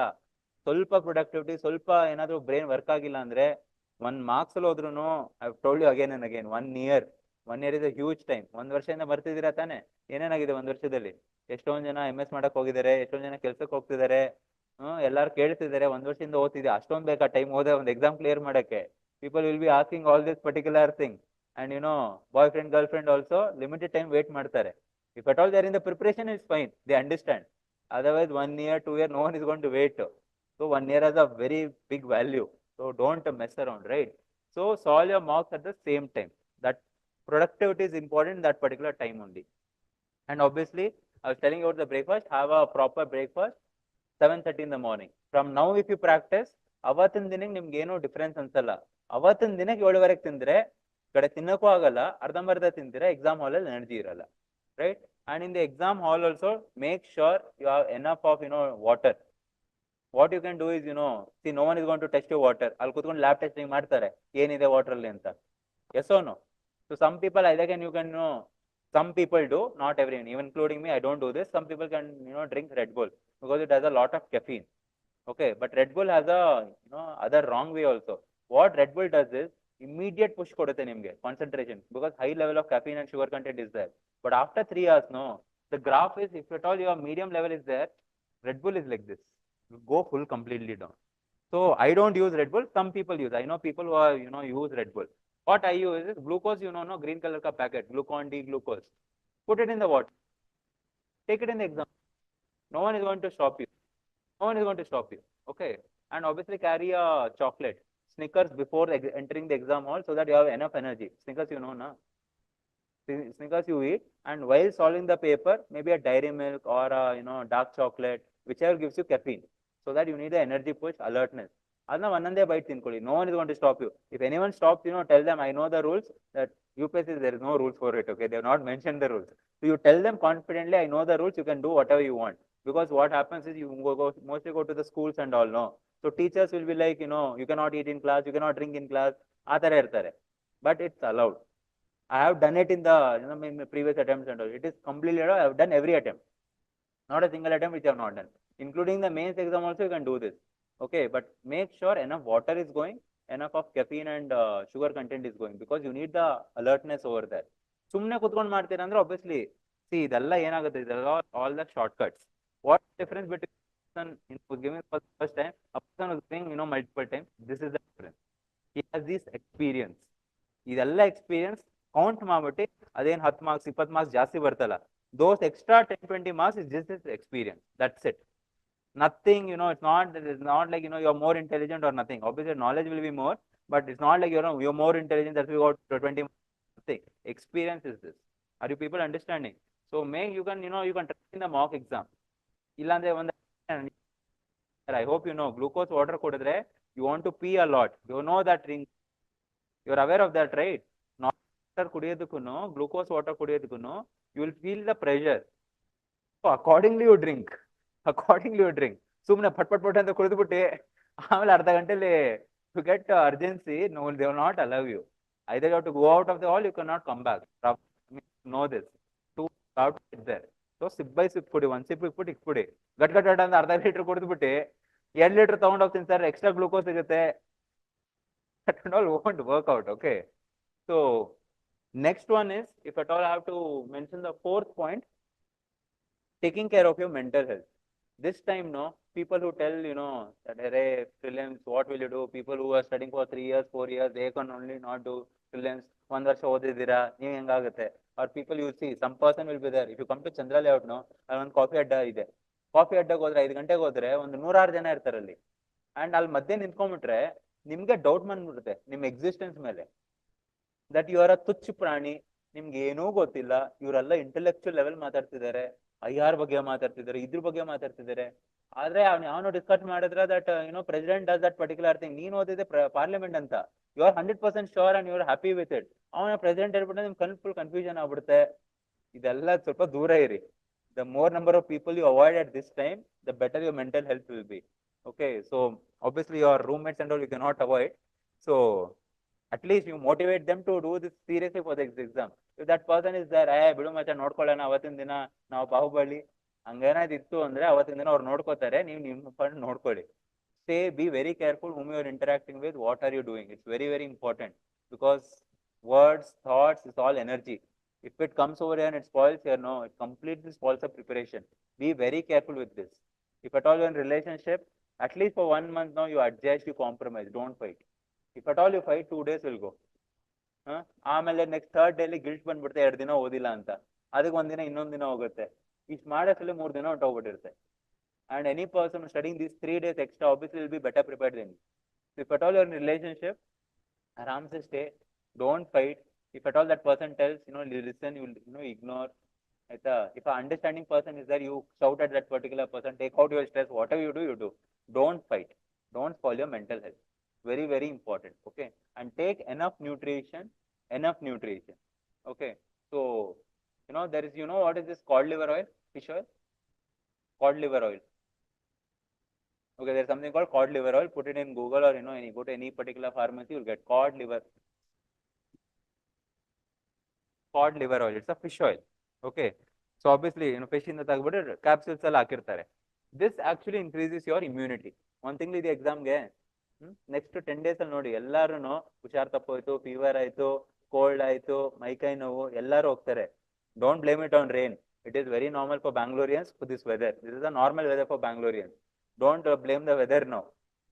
ಸ್ವಲ್ಪ ಪ್ರೊಡಕ್ಟಿವಿಟಿ, ಸ್ವಲ್ಪ ಏನಾದರೂ ಬ್ರೈನ್ ವರ್ಕ್ ಆಗಿಲ್ಲ ಅಂದ್ರೆ 1 marks ಅಲ್ಲಿ ಹೋದ್ರೂ, I told you again and again, 1 year is a huge time. 1 ವರ್ಷದಿಂದ ಬರ್ತಿದ್ದೀರಾ ತಾನೆ, ಏನೇನಾಗಿದೆ 1 ವರ್ಷದಲ್ಲಿ? ಎಷ್ಟೊಂದು ಜನ MS ಮಾಡಕ್ ಹೋಗಿದ್ದಾರೆ, ಎಷ್ಟೊಂದು ಜನ ಕೆಲ್ಸಕ್ಕೆ ಹೋಗ್ತಿದ್ದಾರೆ, ಎಲ್ಲಾರು ಕೇಳ್ತಿದ್ದಾರೆ, 1 ವರ್ಷದಿಂದ ಓದ್ತಿದ್ದೆ, ಅಷ್ಟೊಂದು ಬೇಕಾ ಟೈಮ್ ಓದೇ ಒಂದು ಎಕ್ಸಾಮ್ ಕ್ಲಿಯರ್ ಮಾಡಕ್ಕೆ? People will be asking all this particular thing. And boyfriend girlfriend also limited time wait ಮಾಡ್ತಾರೆ. If at all they are in the preparation, it's fine. They understand. Otherwise, 1 year, 2 year, no one is going to wait. So 1 year has a very big value. So don't mess around, right? So solve your mocks at the same time. That productivity is important in that particular time only. And obviously, I was telling you about the breakfast. Have a proper breakfast, 7:30 in the morning. From now, if you practice, ಅವತ್ತಿನ ದಿನಕ್ಕೆ ನಿಮ್ಗೆ ಏನೋ difference ಅನ್ಸಲ್ಲ. ಅವತ್ತಿನ ದಿನಕ್ಕೆ 7:30 ತಿಂದ್ರೆ ಕಡೆ ತಿನ್ನಕ್ಕೂ ಆಗಲ್ಲ, ಅರ್ಧಂಬರ್ಧ ತಿಂತೀರಾ, ಎಕ್ಸಾಮ್ ಹಾಲಲ್ಲಿ ಎನರ್ಜಿ ಇರಲ್ಲ, right? And in the exam hall also, make sure you have enough of water. What you can do is, see, no one is going to test your water. ಅಲ್ಲಿ ಕೂತ್ಕೊಂಡು ಲ್ಯಾಬ್ ಟೆಸ್ಟಿಂಗ್ ಮಾಡ್ತಾರೆ, ಏನಿದೆ water ಅಲ್ಲಿ ಅಂತ. Yes or no? So some people either you can some people do, not everyone, even including me, I don't do this. Some people can drink Red Bull because it has a lot of caffeine. Okay, but Red Bull has a other wrong way also. What Red Bull does is immediate push ಕೊಡುತ್ತೆ ನಿಮಗೆ concentration, because high level of caffeine and sugar content is there. But after 3 hours, no, the graph is, if at all your medium level is there, Red Bull is like this, go full completely down. So I don't use Red Bull. Some people use. I know people who are use Red Bull. What I use is glucose. No green color ka packet, Glucon D glucose. Put it in the water. Take it in the exam. No one is going to stop you. No one is going to stop you. Okay. And obviously carry a chocolate, Snickers, before entering the exam hall, so that you have enough energy. Snickers, na? Snickers you eat, and while solving the paper, maybe a dairy milk or a dark chocolate, whichever gives you caffeine, so that you need the energy push, alertness. Adna vanande bite tinಕೊಳ್ಳಿ. No one is going to stop you. If anyone stops, tell them, I know the rules. That UPSC, there is no rules for it. Okay, they have not mentioned the rules. So you tell them confidently, I know the rules. You can do whatever you want. Because what happens is, you mostly go to the schools and all, no. So teachers will be like, you cannot eat in class, you cannot drink in class. ಆ ಥರ ಇರ್ತಾರೆ. But it's allowed. I have done it in the in my previous attempts and all. It is completely allowed. I have done every attempt. Not a single attempt which I have not done. Including the mains exam also, you can do this. Okay, but make sure enough water is going, enough of caffeine and sugar content is going, because you need the alertness over there. ಸುಮ್ಮನೆ ಕುತ್ಕೊಂಡು ಮಾಡ್ತೀರಾ ಅಂದ್ರೆ obviously, see, ಇದೆಲ್ಲ ಏನಾಗುತ್ತೆ, ಇದೆಲ್ಲ all the shortcuts. What difference between person who was giving for the first time, a person who was giving multiple times? This is the difference. He has this experience. ಇದೆಲ್ಲ experience count ಮಾಡ್ಬಿಟ್ಟು ಅದೇನು 10 marks 20 marks ಜಾಸ್ತಿ ಬರ್ತಲ್ಲ, those extra 10-20 marks is just this experience. That's it. Nothing, it's not like you're more intelligent or nothing. Obviously knowledge will be more, but it's not like you're more intelligent that we got 20 marks. Nothing. Experience is this. Are you people understanding? So you can try in the mock exam. ಇಲ್ಲಾಂದ್ರೆ ಒಂದು, I hope glucose water ಕೊಡಿದ್ರೆ You want to pee a lot. You know that drink. You're aware of that, right? Not water ಕುಡಿಯೋದಕ್ಕೂನು, glucose water ಕುಡಿಯೋದಕ್ಕೂನು, you will feel the pressure. So accordingly you drink. Accordingly you drink. ಸುಮ್ಮನೆ ಪಟ್ ಪಟ್ ಪಟ್ ಅಂತ ಕುಡಿದ್ಬಿಟ್ಟು ಆಮೇಲೆ ಅರ್ಧ ಗಂಟೆಲಿ to get urgency, no, they will not allow you. Either you have to go out of the hall, you cannot come back. Know this. Two out there. So sip by sip ಕುಡಿ, one sip ಇಕ್ಬಿಟ್ಟು ಇಕ್ಬಿಡಿ. ಗಟ್ ಗಟ್ ಗಟ್ ಅಂತ ಅರ್ಧ litre ಕುಡಿದ್ಬಿಟ್ಟು 2 litre ತಗೊಂಡು ಹೋಗ್ತೀನಿ sir, extra glucose ಸಿಗುತ್ತೆ. That and all won't work out, okay? So next one is, if at all I have to mention the fourth point, taking care of your mental health. This time, no, people who tell, you know, that, hey, prelims, what will you do? People who are studying for 3 years, 4 years, they can only not do prelims. One varsha ಓದಿದ್ದೀರಾ, ನೀವು ಹೆಂಗಾಗುತ್ತೆ? Or people you see, some person will be there. If you come to Chandra layout, no, ಒಂದು coffee ಅಡ್ಡ ಇದೆ. Coffee ಅಡ್ಡಕ್ಕೆ ಹೋದ್ರೆ 5 ಗಂಟೆಗೆ ಹೋದ್ರೆ ಒಂದು 106 ಜನ ಇರ್ತಾರಲ್ಲಿ. And ಅಲ್ಲಿ ಮಧ್ಯೆ ನಿಂತ್ಕೊಂಡ್ಬಿಟ್ರೆ ನಿಮ್ಗೆ ಡೌಟ್ ಬಂದ್ಬಿಡುತ್ತೆ ನಿಮ್ಮ ಎಕ್ಸಿಸ್ಟೆನ್ಸ್ ಮೇಲೆ. ದಟ್ ಯು ಆರ್ ಅ ತುಚ್ಚ ಪ್ರಾಣಿ, ನಿಮ್ಗೆ ಏನೂ ಗೊತ್ತಿಲ್ಲ, ಇವರೆಲ್ಲ ಇಂಟೆಲೆಕ್ಚುಯಲ್ ಲೆವೆಲ್ ಮಾತಾಡ್ತಿದ್ದಾರೆ, IR ಬಗ್ಗೆ ಮಾತಾಡ್ತಿದ್ದಾರೆ, ಇದ್ರ ಬಗ್ಗೆ ಮಾತಾಡ್ತಿದ್ದಾರೆ. ಆದ್ರೆ ಅವನು ಡಿಸ್ಕಸ್ ಮಾಡಿದ್ರೆ that you know president does that particular thing, ನೀನ್ ಓದಿದೆ ಪಾರ್ಲಿಮೆಂಟ್ ಅಂತ, you are 100% sure and you are happy with it. ಅವನ ಪ್ರೆಸಿಡೆಂಟ್ ಹೇಳ್ಬಿಟ್ಟು ನಿಮ್ಗೆ ಫುಲ್ ಕನ್ಫ್ಯೂಷನ್ ಆಗ್ಬಿಡುತ್ತೆ. ಇದೆಲ್ಲ ಸ್ವಲ್ಪ ದೂರ ಇರಿ. The more number of people you avoid at this time, the better your mental health will be. Okay, so obviously your roommates and all you cannot avoid. So at least you motivate them to do this seriously for the exam. If that person is there, ಬಿಡು ಮಚ್ಚ ನೋಡ್ಕೊಳ್ಳೋಣ, ಅವತ್ತಿನ ದಿನ ನಾವು ಬಾಹುಬಲಿ ಹಂಗೇನಾದ್ರು ಇತ್ತು ಅಂದ್ರೆ ಅವತ್ತಿನ ದಿನ ಅವ್ರು ನೋಡ್ಕೋತಾರೆ, ನೀವು ನಿಮ್ಮ ಫಂಡ್ ನೋಡ್ಕೊಳ್ಳಿ. Be very careful whom you are interacting with, what are you doing. It's very, very important, because words, thoughts is all energy. If it comes over here and it spoils here, no, it completely spoils the preparation. Be very careful with this. If at all you're in relationship, at least for 1 month now, you adjust, you compromise, don't fight. If at all you fight, 2 days will go. ಆಮೇಲೆ next third daily guilt ಬಂದ್ಬಿಡುತ್ತೆ, 2 ದಿನ ಓದಿಲ್ಲ ಅಂತ, ಅದಕ್ಕೆ 1 ದಿನ ಇನ್ನೊಂದು ದಿನ ಹೋಗುತ್ತೆ. ಇಷ್ಟು ಮಾಡೋದ್ರಲ್ಲಿ 3 ದಿನ ಹೊಟ್ಟೋಗ್ಬಿಟ್ಟಿರುತ್ತೆ. And any person studying these 3 days extra obviously will be better prepared than you. So if at all you're in relationship, aram se stay, don't fight. If at all that person tells, you know, listen, you know, ignore. If an understanding person is there, you shout at that particular person, take out your stress, whatever you do, you do. Don't fight. Don't spoil your mental health. Very, very important. Okay. And take enough nutrition. Okay. So, you know, there is, you know, what is this cod liver oil? Fish oil? Cod liver oil. Okay, there's something called cod liver oil. Put it in Google, or, you know, go to any particular pharmacy, you'll get cod liver oil. It's a fish oil. Okay. So obviously, you know, fish in the capsules all hakirtare. This actually increases your immunity. One thing the exam ge next 10 days ಅಲ್ಲಿ ನೋಡಿ ಎಲ್ಲಾರು ಹುಷಾರ್ ತಪ್ಪೋಯ್ತು, fever ಆಯ್ತು, cold ಆಯ್ತು, ಮೈಕೈ ನೋವು, ಎಲ್ಲರೂ ಹೋಗ್ತಾರೆ. Don't blame it on rain. It is very normal for Bangaloreans for this weather. This is a normal weather for Bangaloreans. Don't blame the weather now.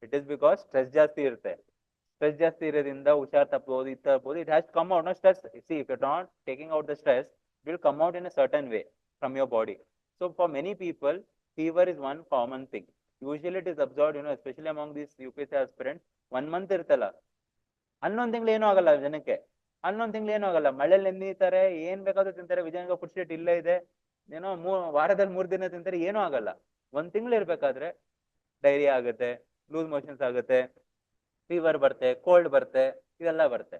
It is because stress ಜಾಸ್ತಿ ಇರುತ್ತೆ. Stress ಜಾಸ್ತಿ ಇರೋದ್ರಿಂದ ಹುಷಾರ್ ತಪ್ಪೋದು, it has to come out. No stress. See, if you're not taking out the stress, it will come out in a certain way from your body. So for many people, fever is one common thing. Usually it is observed, you know, especially among these UPSC aspirants, 1 month ಇರ್ತಲ್ಲ, 11 ತಿಂಗಳು ಏನೂ ಆಗಲ್ಲ ಜನಕ್ಕೆ. 11 ತಿಂಗಳು ಏನೂ ಆಗಲ್ಲ, ಮಳೆಯಲ್ಲಿ ನೆಂದಿರ್ತಾರೆ, ಏನ್ ಬೇಕಾದ್ರೂ ತಿಂತಾರೆ, ವಿಜಯನಗರ ಫುಡ್ ಸ್ಟ್ರೀಟ್ ಇಲ್ಲೇ ಇದೆ, ಏನೋ ವಾರದಲ್ಲಿ 3 ದಿನ ತಿಂತಾರೆ, ಏನೂ ಆಗಲ್ಲ. 1 ತಿಂಗಳು ಇರ್ಬೇಕಾದ್ರೆ ಡೈರಿಯಾ ಆಗುತ್ತೆ, ಲೂಸ್ ಮೋಷನ್ಸ್ ಆಗುತ್ತೆ, ಫೀವರ್ ಬರುತ್ತೆ, ಕೋಲ್ಡ್ ಬರುತ್ತೆ, ಇದೆಲ್ಲ ಬರುತ್ತೆ.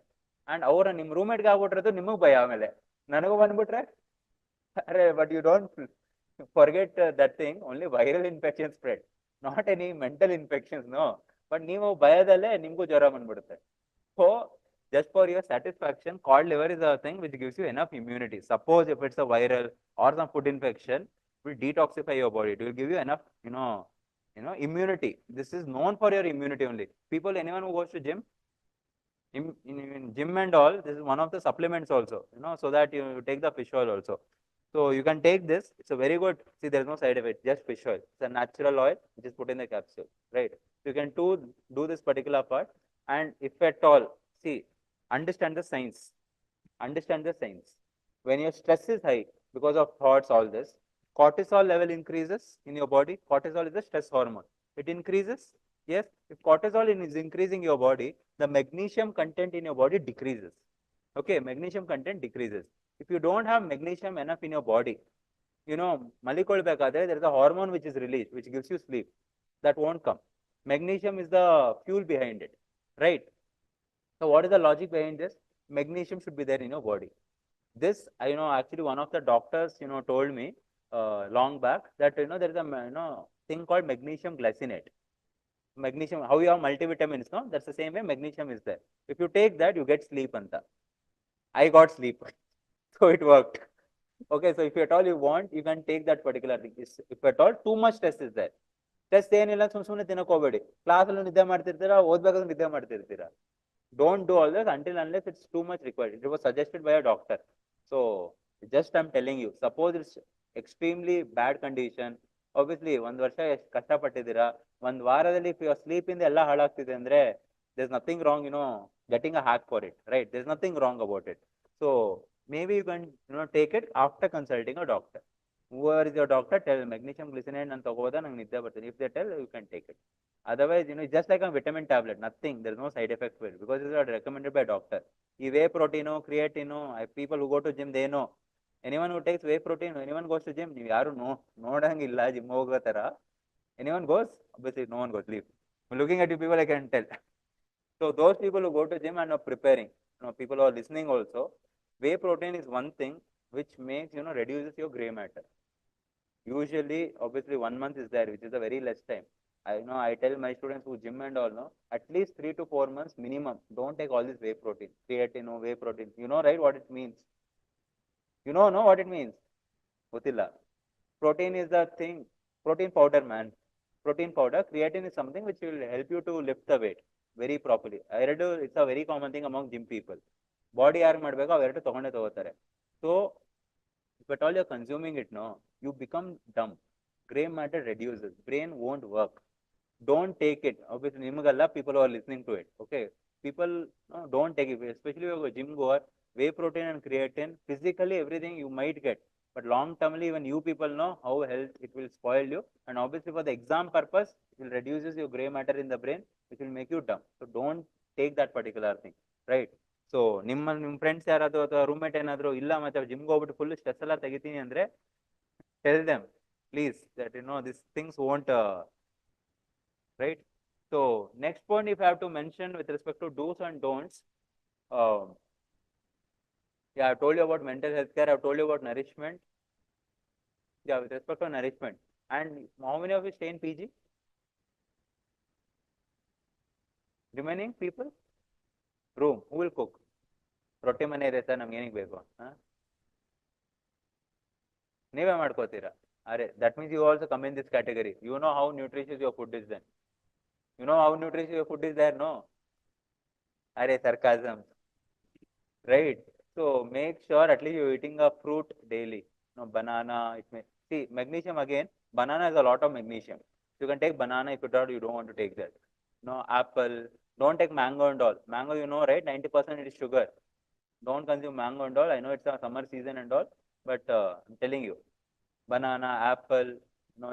ಅಂಡ್ ಅವರ ನಿಮ್ ರೂಮ್ಮೇಟ್ಗೆ ಆಗ್ಬಿಟ್ರದು ನಿಮಗ್ ಭಯ. ಆಮೇಲೆ ನನಗೂ ಬಂದ್ಬಿಟ್ರೆ ಅರೆ, but you don't forget that thing, only viral infection spread, not any mental infections, no. But ನೀವು ಭಯದಲ್ಲೇ ನಿಮ್ಗೂ ಜ್ವರ ಬಂದ್ಬಿಡುತ್ತೆ. So just for your satisfaction, cod liver is a thing which gives you enough immunity. Suppose if it's a viral or some food infection, it will detoxify your body. It will give you enough, you know, immunity. This is known for your immunity only. People, anyone who goes to gym, in gym and all, this is one of the supplements also, you know, so that you take the fish oil also. So you can take this. It's a very good. See, there is no side effect. Just fish oil. It's a natural oil which is put in the capsule, right? So you can do this particular part. And if at all, see, understand the science. Understand the science. When your stress is high because of thoughts, all this, cortisol level increases in your body. Cortisol is a stress hormone. It increases. Yes. If cortisol is increasing your body, the magnesium content in your body decreases. Okay, magnesium content decreases. If you don't have magnesium enough in your body, you know, malikolbekadre, there is a hormone which is released, which gives you sleep. That won't come. Magnesium is the fuel behind it, right? So what is the logic behind this? Magnesium should be there in your body. This, I know, actually one of the doctors, told me long back that, there is a, thing called magnesium glycinate. Magnesium, how you have multivitamins, no? That's the same way magnesium is there. If you take that, you get sleep, anta. I got sleep. So it worked. Okay, so if at all you want, you can take that particular thing. If at all too much stress is there. Stress ಏನಿಲ್ಲ ಸುಮ್ಮನೆ ತಿನ್ನಕೋಬೇಡಿ. ಕ್ಲಾಸಲ್ಲೂ ನಿದ್ದೆ ಮಾಡ್ತಿರ್ತೀರಾ, ಓದ್ಬೇಕಾದ್ರೂ ನಿದ್ದೆ ಮಾಡ್ತಿರ್ತೀರಾ. Don't do all this until unless it's too much required. It was suggested by a doctor. So just I'm telling you, suppose it's extremely bad condition. Obviously, ಒಂದು ವರ್ಷ ಎಷ್ಟು ಕಷ್ಟಪಟ್ಟಿದ್ದೀರಾ, ಒಂದು ವಾರದಲ್ಲಿ if your sleep ಇಂದ ಎಲ್ಲ ಹಾಳಾಗ್ತಿದೆ ಅಂದ್ರೆ, there's nothing wrong, getting a hack for it, right? There's nothing wrong about it. So maybe you can, take it after consulting a doctor. Whoever is your doctor, tell magnesium glycinate and ತಗೋಬೋದಾ ನಂಗೆ ನಿದ್ದೆ ಬರ್ತೀನಿ. If they tell, you can take it. Otherwise, it's just like a vitamin tablet, nothing. There's no side effect for it because it's not recommended by a doctor. ಈ whey protein, creatine, people who go to gym, they know. Anyone who takes whey protein, anyone goes to gym, ನೀವು ಯಾರು ನೋಡಂಗಿಲ್ಲ gym ಹೋಗೋ ತರ. Anyone goes? Obviously, no one goes. Leave. Looking at you people, I can tell. So those people who go to gym and are preparing, people who are listening also, whey protein is one thing which makes, reduces your gray matter. Usually, obviously, 1 month is there, which is a very less time. I tell my students who gym and all, at least 3 to 4 months minimum. Don't take all this whey protein, creatine, whey protein. You know, right, what it means? You know what it means? Gotilla. Protein is the thing, protein powder, man. Protein powder. Creatine is something which will help you to lift the weight very properly. I read it's a very common thing among gym people. Body ಯಾರು ಮಾಡಬೇಕು ಅವೆರಡು ತಗೊಂಡೇ ತಗೋತಾರೆ. So if at all you're consuming it, you become dumb. Gray matter reduces. Brain won't work. Don't take it. Obviously, nimagalla people who are listening to it. Okay, people don't take it, especially if you're a gym goer. Whey protein and creatine, physically everything you might get, but long termly, even you people know how health it will spoil you, and obviously for the exam purpose, it will reduces your gray matter in the brain, which will make you dumb. So don't take that particular thing, right? So ನಿಮ್ಮ friends ಯಾರಾದ್ರು ಅಥವಾ roommate ಏನಾದ್ರು ಇಲ್ಲ ಮತ್ತೆ ಜಿಮ್ಗೆ ಹೋಗ್ಬಿಟ್ಟು full stress ಎಲ್ಲ ತೆಗಿತೀನಿ ಅಂದ್ರೆ, tell them please that these things won't right. So next point, if I have to mention with respect to do's and don'ts, yeah, I've told you about mental health care, I've told you about nourishment. Yeah, with respect to nourishment. And how many of you stay in PG? Remaining people? Room. Who will cook? ರೊಟ್ಟಿ ಮನೆ ಇದೆ sir, ನಮ್ಗೆ ಏನಿಗೆ ಬೇಕು? ನೀವೇ ಮಾಡ್ಕೋತೀರಾ? ಅರೆ, that means you also come in this category. You know how nutritious your food is then. You know how nutritious your food is there, no? Are sarcasm, right? So make sure at least you're eating a fruit daily. Banana. It may see magnesium again. Banana has a lot of magnesium. You can take banana if you don't want to take that. Apple. Don't take mango and all. Mango, right? 90% is sugar. Don't consume mango and all. I know it's a summer season and all, but I'm telling you, banana, apple,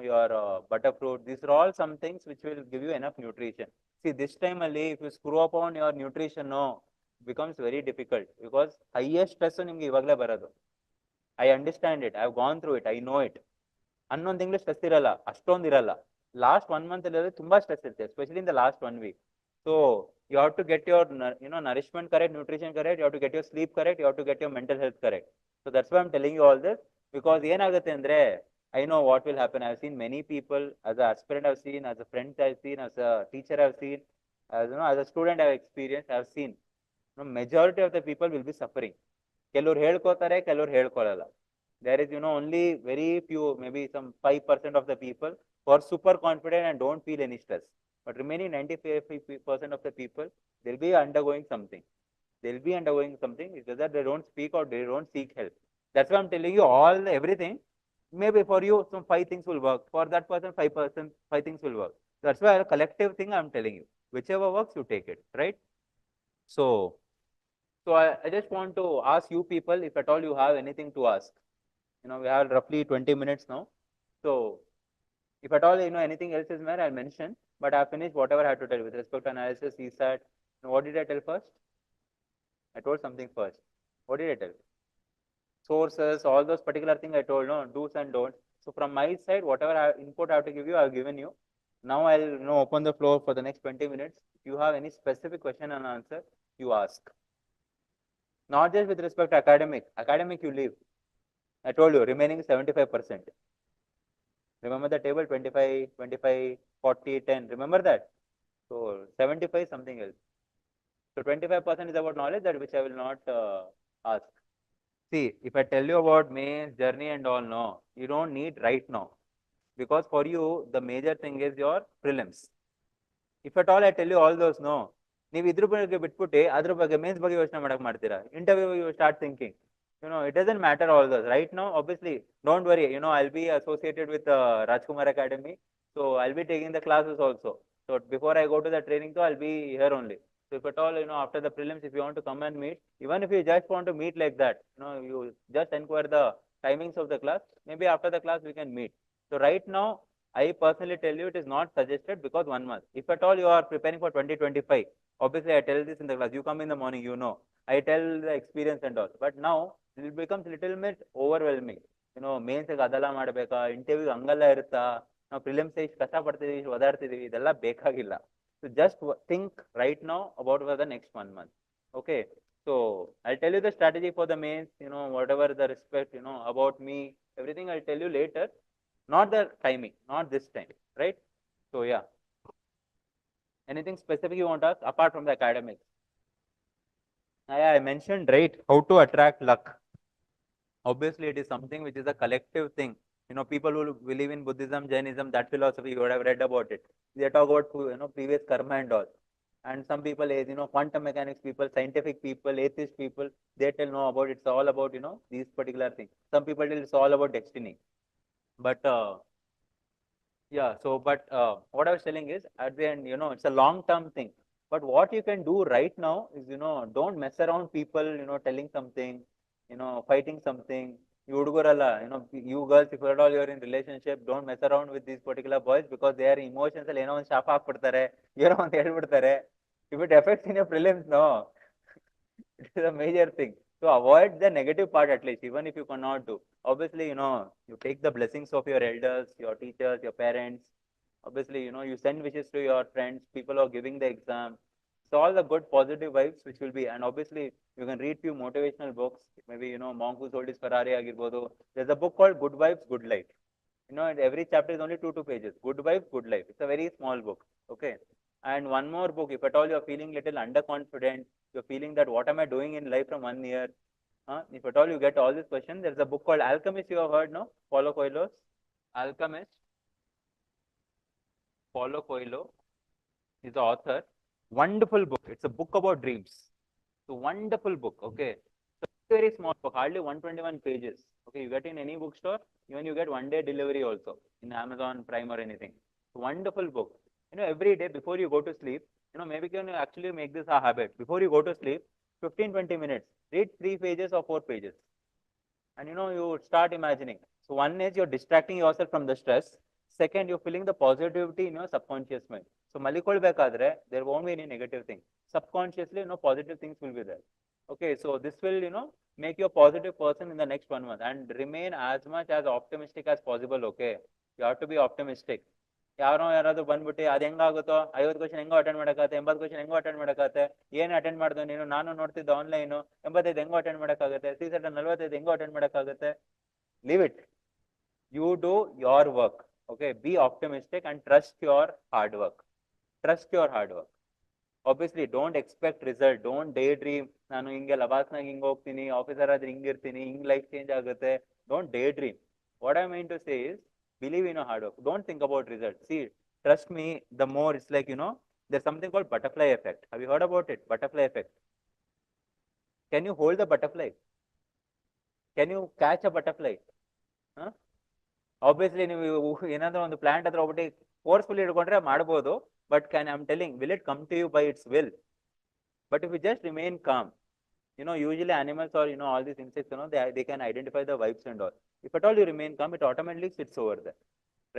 your butterfruit. These are all some things which will give you enough nutrition. See, this time only, if you screw up on your nutrition, becomes very difficult because highest stress nimge ivagale baradu. I understand it. I've gone through it. I know it. Annond ತಿಂಗಳು stress ಇರಲ್ಲ, ಅಷ್ಟೊಂದು ಇರಲ್ಲ. Last 1 month ಅಲ್ಲಿ ತುಂಬಾ stress ಇರುತ್ತೆ, especially in the last 1 week. So you have to get your nourishment correct, nutrition correct. You have to get your sleep correct. You have to get your mental health correct. So that's why I'm telling you all this, because ಏನಾಗುತ್ತೆ ಅಂದ್ರೆ, I know what will happen. I've seen many people, as an aspirant I've seen, as a friend I've seen, as a teacher I've seen, as a student I've experienced, I've seen. Majority of the people will be suffering. ಕೆಲವರು ಹೇಳ್ಕೋತಾರೆ, ಕೆಲವರು ಹೇಳ್ಕೊಳ್ಳಲ್ಲ. There is, only very few, maybe some 5% of the people who are super confident and don't feel any stress. But remaining 95% of the people, they'll be undergoing something. They'll be undergoing something. It's just that they don't speak or they don't seek help. That's why I'm telling you everything. Maybe for you, some 5 things will work. For that person, 5%, 5 things will work. That's why a collective thing I'm telling you. Whichever works, you take it, right? So I just want to ask you people, if at all you have anything to ask. We have roughly 20 minutes now. So if at all, anything else is there, I'll mention. But I have finished whatever I had to tell with respect to analysis, CSAT. What did I tell first? I told something first. What did I tell? Sources, all those particular things I told, do's and don'ts. So from my side, whatever input I have to give you, I have given you. Now I'll open the floor for the next 20 minutes. If you have any specific question and answer, you ask. Not just with respect to academic. Academic you leave. I told you, remaining 75%. Remember the table 25, 25, 40, 10. Remember that? So 75 is something else. So 25% is about knowledge, that which I will not ask. See, if I tell you about mains, journey and all, no, you don't need right now. Because for you, the major thing is your prelims. If at all I tell you all those, no. ನೀವು ಇದ್ರ ಬಗ್ಗೆ ಬಿಟ್ಬಿಟ್ಟು ಅದ್ರ ಬಗ್ಗೆ mains ಬಗ್ಗೆ ಯೋಚನೆ ಮಾಡಕ್ ಮಾಡ್ತೀರಾ interview you start thinking it doesn't matter all those right now. Obviously, don't worry, I'll be associated with Rajkumar Academy, so I'll be taking the classes also. So before I go to the training, so I'll be here only. So if at all, after the prelims, if you want to come and meet, even if you just want to meet like that, you just inquire the timings of the class. Maybe after the class we can meet. So right now, I personally tell you it is not suggested, because 1 month. If at all you are preparing for 2025, obviously I tell this in the class. You come in the morning, I tell the experience and all. But now it becomes little bit overwhelming. Mains ಅದೆಲ್ಲ ಮಾಡಬೇಕಾ, interview ಹಂಗಲ್ಲ ಇರುತ್ತಾ, ನಾವು prelims ಇಷ್ಟು ಕಷ್ಟ ಪಡ್ತಿದೀವಿ, ಇಷ್ಟು ಒದಾಡ್ತಿದೀವಿ, ಇದೆಲ್ಲ ಬೇಕಾಗಿಲ್ಲ. So just think right now about for the next 1 month. Okay. So I'll tell you the strategy for the mains, whatever the respect, about me, everything I'll tell you later. Not the timing, not this time, right? So yeah. Anything specific you want to ask apart from the academics? I mentioned, right, how to attract luck. Obviously, it is something which is a collective thing. People who believe in Buddhism, Jainism, that philosophy, you would have read about it. They talk about, previous karma and all. And some people, quantum mechanics people, scientific people, atheist people, they tell no about it's all about, these particular things. Some people tell it's all about destiny. But yeah, so but what I was telling is, at the end, it's a long-term thing. But what you can do right now is, don't mess around people, telling something, fighting something. You girls, if at all you're in relationship, don't mess around with these particular boys, because they are emotions, ಶಾಪ ಹಾಕ್ಬಿಡ್ತಾರೆ, ಅಂತ ಹೇಳ್ಬಿಡ್ತಾರೆ. If it affects in your prelims, no, it is a major thing. So avoid the negative part at least, even if you cannot do. Obviously, you take the blessings of your elders, your teachers, your parents. Obviously, you send wishes to your friends, people who are giving the exam. So all the good positive vibes which will be, and obviously you can read few motivational books. Maybe, Monk Who Sold His Ferrari agirbodu. There's a book called Good Vibes, Good Life. Every chapter is only 2 pages. Good Vibes, Good Life. It's a very small book. Okay. And one more book, if at all you're feeling little underconfident, you're feeling that what am I doing in life from 1 year? If at all you get all these questions, there's a book called Alchemist, you have heard, no? Paulo Coelho's Alchemist. Paulo Coelho is the author. Wonderful book. It's a book about dreams. So wonderful book. Okay. So very small book, hardly 121 pages. Okay, you get in any bookstore, even you get 1-day delivery also in Amazon Prime or anything. So wonderful book. Every day before you go to sleep, maybe you can actually make this a habit. Before you go to sleep, 15-20 minutes, read 3 pages or 4 pages. And you start imagining. So one is you're distracting yourself from the stress. Second, you're feeling the positivity in your subconscious mind. So malikol bekadre, there won't be any negative thing. Subconsciously, positive things will be there. Okay, so this will, make you a positive person in the next 1 month, and remain as much as optimistic as possible. Okay, you have to be optimistic. ಯಾರಾದ್ರೂ ಬಂದ್ಬಿಟ್ಟು ಅದು ಹೆಂಗಾಗುತ್ತೋ, 50 question ಹೆಂಗೋ attend ಮಾಡಕ್ಕಾಗತ್ತೆ, 80 question ಹೆಂಗೋ attend ಮಾಡಕ್ಕಾಗತ್ತೆ, ಏನ್ attend ಮಾಡ್ದೋ ನೀನು, ನಾನು ನೋಡ್ತಿದ್ದೆ online, 85 ಹೆಂಗೋ ಅಟೆಂಡ್ ಮಾಡಕ್ಕಾಗತ್ತೆ, CSAT 45 ಹೆಂಗೋ attend ಮಾಡಕ್ಕಾಗತ್ತೆ. Leave it. You do your work. Okay, be optimistic and trust your hard work. Trust your hard work. Obviously, don't expect result. Don't daydream. ನಾನು ಹಿಂಗೆ ಲಬಾಸ್ನಾಗ ಹಿಂಗೆ ಹೋಗ್ತೀನಿ, ಆಫೀಸರ್ ಆದ್ರೆ ಹಿಂಗಿರ್ತೀನಿ, ಹಿಂಗ್ ಲೈಫ್ ಚೇಂಜ್ ಆಗುತ್ತೆ. Don't daydream. What I mean to say is, believe in your hard work. Don't think about results. See, trust me, the more it's like, there's something called butterfly effect. Have you heard about it? Butterfly effect. Can you hold the butterfly? Can you catch a butterfly? Huh? Obviously, ನೀವು ಏನಾದ್ರೂ ಒಂದು plant ಹತ್ರ ಹೋಗ್ಬಿಟ್ಟು forcefully ಹಿಡ್ಕೊಂಡ್ರೆ ಮಾಡ್ಬೋದು, but I'm telling, will it come to you by its will? But if you just remain calm, usually animals or, all these insects, they can identify the vibes and all. If at all you remain calm, it automatically sits over there,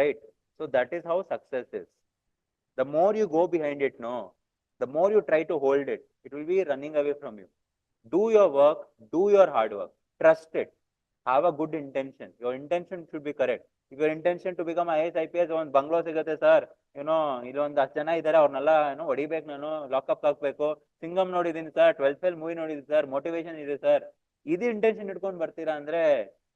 right? So that is how success is. The more you go behind it, the more you try to hold it, it will be running away from you. Do your work, do your hard work, trust it, have a good intention. Your intention should be correct. If your intention to become IAS, IPS, ಒಂದು bungalow ಸಿಗುತ್ತೆ sir, ಇಲ್ಲೊಂದು 10 ಜನ ಇದ್ದಾರೆ, ಅವ್ರನ್ನೆಲ್ಲ ಹೊಡಿಬೇಕು, ನಾನು lockup ಹಾಕ್ಬೇಕು, ಸಿಂಗಮ್ ನೋಡಿದೀನಿ ಸರ್, 12th ಫೇಲ್ ಮೂವಿ ನೋಡಿದೀನಿ ಸರ್, ಮೋಟಿವೇಶನ್ ಇದೆ ಸರ್, ಇದು ಇಂಟೆನ್ಷನ್ ಇಟ್ಕೊಂಡು ಬರ್ತೀರಾ ಅಂದ್ರೆ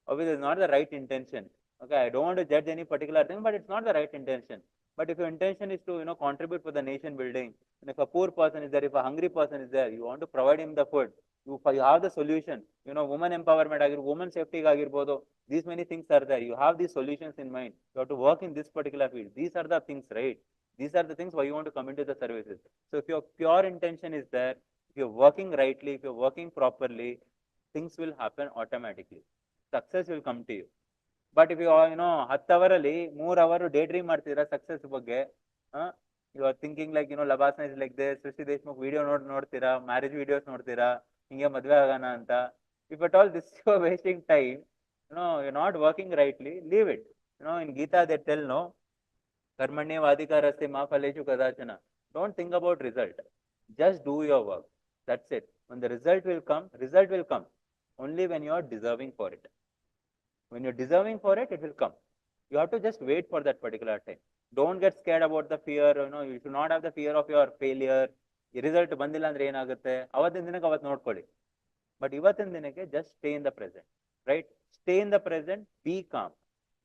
obviously it's not the right intention. Okay, I don't want to judge any particular thing, but it's not the right intention. But if your intention is to contribute for the nation building, and if a poor person is there, if a hungry person is there, you want to provide him the food, you have the solution, woman empowerment agir, woman safety agirbodu, these many things are there, you have these solutions in mind, you have to work in this particular field, these are the things, right? These are the things why you want to come into the services. So if your pure intention is there, if you're working rightly, if you're working properly, things will happen automatically, success will come to you. But if you 10 hour ಅಲ್ಲಿ 3 hour day dream ಮಾಡ್ತೀರಾ success ಬಗ್ಗೆ, you are thinking like LBSNAA is like this, Srushti Deshmukh video ನೋಡ್ತೀರಾ, marriage videos ನೋಡ್ತೀರಾ, ಹಿಂಗೆ ಮದ್ವೆ ಆಗೋಣ ಅಂತ. If at all this you are wasting time, you not working rightly, leave it. In Gita they tell ಕರ್ಮಣ್ಯವಾಧಿಕಾರಸ್ತೆ ಮಾ ಫಲೇಷು ಕದಾಚನ. Don't think about result, just do your work, that's it. When the result will come only when you are deserving for it. When you're deserving for it, it will come. You have to just wait for that particular time. Don't get scared about the fear. You should not have the fear of your failure. ಈ result ಬಂದಿಲ್ಲ ಅಂದ್ರೆ ಏನಾಗುತ್ತೆ, ಅವತ್ತಿನ ದಿನಕ್ಕೆ ಅವತ್ತು ನೋಡ್ಕೊಳ್ಳಿ. But ಇವತ್ತಿನ ದಿನಕ್ಕೆ just stay in the present, right? Stay in the present, B com.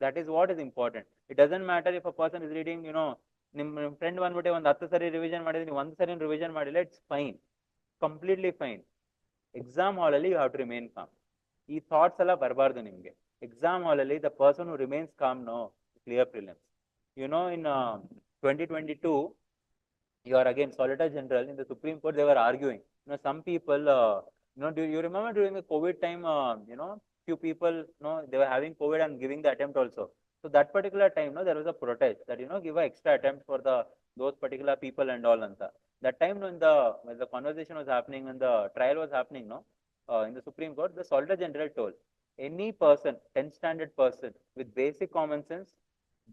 That is what is important. It doesn't matter if a person is reading, ನಿಮ್ಮ ಫ್ರೆಂಡ್ ಬಂದ್ಬಿಟ್ಟು ಒಂದು 10 ಸರಿ ರಿವಿಷನ್ ಮಾಡಿದ್ರೆ ನೀವು 1 ಸರಿ ರಿವಿಷನ್ ಮಾಡಿಲ್ಲ, it's fine, completely fine. Exam ಹಾಲಲ್ಲಿ you have to remain calm. ಈ ಥಾಟ್ಸ್ ಎಲ್ಲ ಬರಬಾರ್ದು ನಿಮಗೆ. Exam hall, the person who remains calm, clear prelims. In 2022, you are again Solicitor General in the Supreme Court. They were arguing. Some people, do you remember during the COVID time? Few people, they were having COVID and giving the attempt also. So that particular time, there was a protest that give an extra attempt for those particular people and all. That time, when the conversation was happening, when the trial was happening, in the Supreme Court, the Solicitor General told, any person, 10th standard person with basic common sense,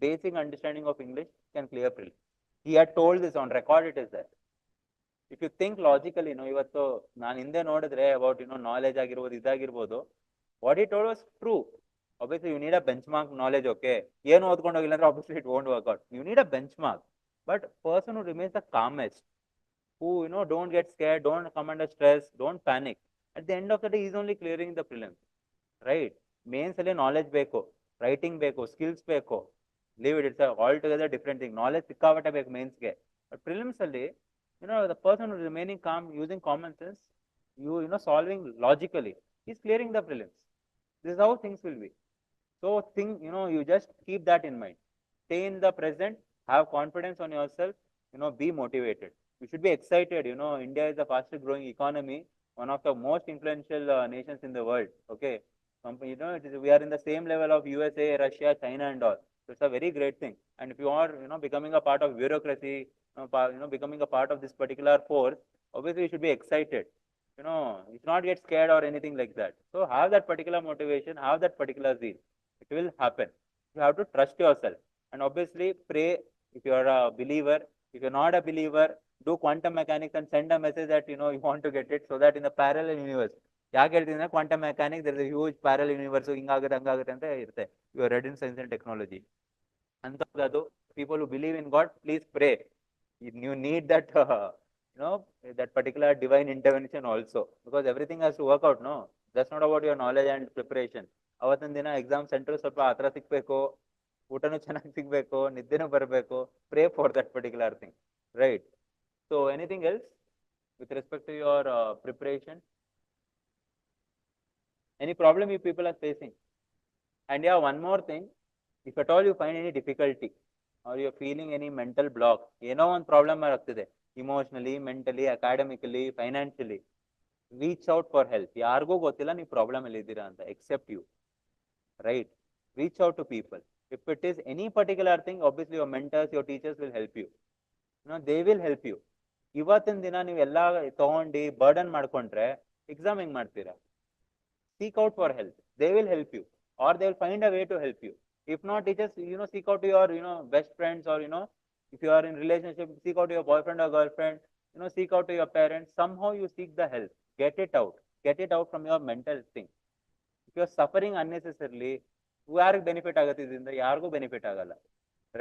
basic understanding of English can clear prelims. He had told this on record, it is there. If you think logically, ivattu naan hinde nodidre about knowledge agirbodu, idagirbodu, what he told was true. Obviously you need a benchmark knowledge, okay? ಏನು ಓದ್ಕೊಂಡು ಹೋಗಿಲ್ಲ ಅಂದ್ರೆ obviously it won't work out. You need a benchmark. But person who remains the calmest, who don't get scared, don't come under stress, don't panic, at the end of the day he is only clearing the prelims. Right? Mains ಅಲ್ಲಿ knowledge ಬೇಕು, writing ಬೇಕು, skills ಬೇಕು, leave it, it's all together different thing. Knowledge ಸಿಕ್ಕಾಪಟ್ಟೆ ಬೇಕು ಮೇನ್ಸ್ಗೆ. But prelims ಅಲ್ಲಿ the person remaining calm, using common sense, solving logically, is clearing the prelims. This is how things will be. So think, you just keep that in mind. Stay in the present, have confidence on yourself, be motivated. You should be excited. India is the fastest growing economy, one of the most influential nations in the world. Okay. We are in the same level of USA, Russia, China and all. So it's a very great thing. And if you are, becoming a part of bureaucracy, becoming a part of this particular force, obviously you should be excited. You should not get scared or anything like that. So have that particular motivation, have that particular zeal. It will happen. You have to trust yourself. And obviously pray if you are a believer. If you're not a believer, do quantum mechanics and send a message that, you want to get it, so that in the parallel universe, ಯಾಕೆ ಹೇಳ್ತೀನಿ ಅಂದ್ರೆ quantum mechanics, there is a huge parallel universe, ಹಿಂಗಾಗುತ್ತೆ ಹಂಗಾಗುತ್ತೆ ಅಂತ ಇರುತ್ತೆ. You are read in science and technology ಅಂತದ್ದು. People who believe in God, please pray. You need that that particular divine intervention also, because everything has to work out. That's not about your knowledge and preparation. ಅವತ್ತಿನ ದಿನ exam centre ಸ್ವಲ್ಪ ಹತ್ರ ಸಿಗ್ಬೇಕು, ಊಟನೂ ಚೆನ್ನಾಗಿ ಸಿಗ್ಬೇಕು, ನಿದ್ದೆನೂ ಬರಬೇಕು. Pray for that particular thing, right? So anything else with respect to your preparation? Any problem you people are facing? And yeah, one more thing, if at all you find any difficulty or you're feeling any mental block, one problem ಆಗ್ತಿದೆ, emotionally, mentally, academically, financially, reach out for help. ಯಾರಿಗೂ ಗೊತ್ತಿಲ್ಲ ನೀವು problem ಅಲ್ಲಿ ಇದ್ದೀರಾ ಅಂತ, except you, right? Reach out to people. If it is any particular thing, obviously your mentors, your teachers will help you. They will help you. ಇವತ್ತಿನ ದಿನ ನೀವು ಎಲ್ಲ ತಗೊಂಡು ಬರ್ಡನ್ ಮಾಡ್ಕೊಂಡ್ರೆ ಎಕ್ಸಾಮ್ ಹೆಂಗ್ ಮಾಡ್ತೀರಾ? Seek out for help. They will help you, or they will find a way to help you. If not, teachers, seek out to your, best friends, or, if you are in relationship, seek out to your boyfriend or girlfriend, seek out to your parents. Somehow you seek the help. Get it out from your mental thing. If you are suffering unnecessarily, ಯಾರಿಗೆ benefit ಆಗುತ್ತೆ ಇದರಿಂದ? ಯಾರಿಗೂ benefit ಆಗಲ್ಲ,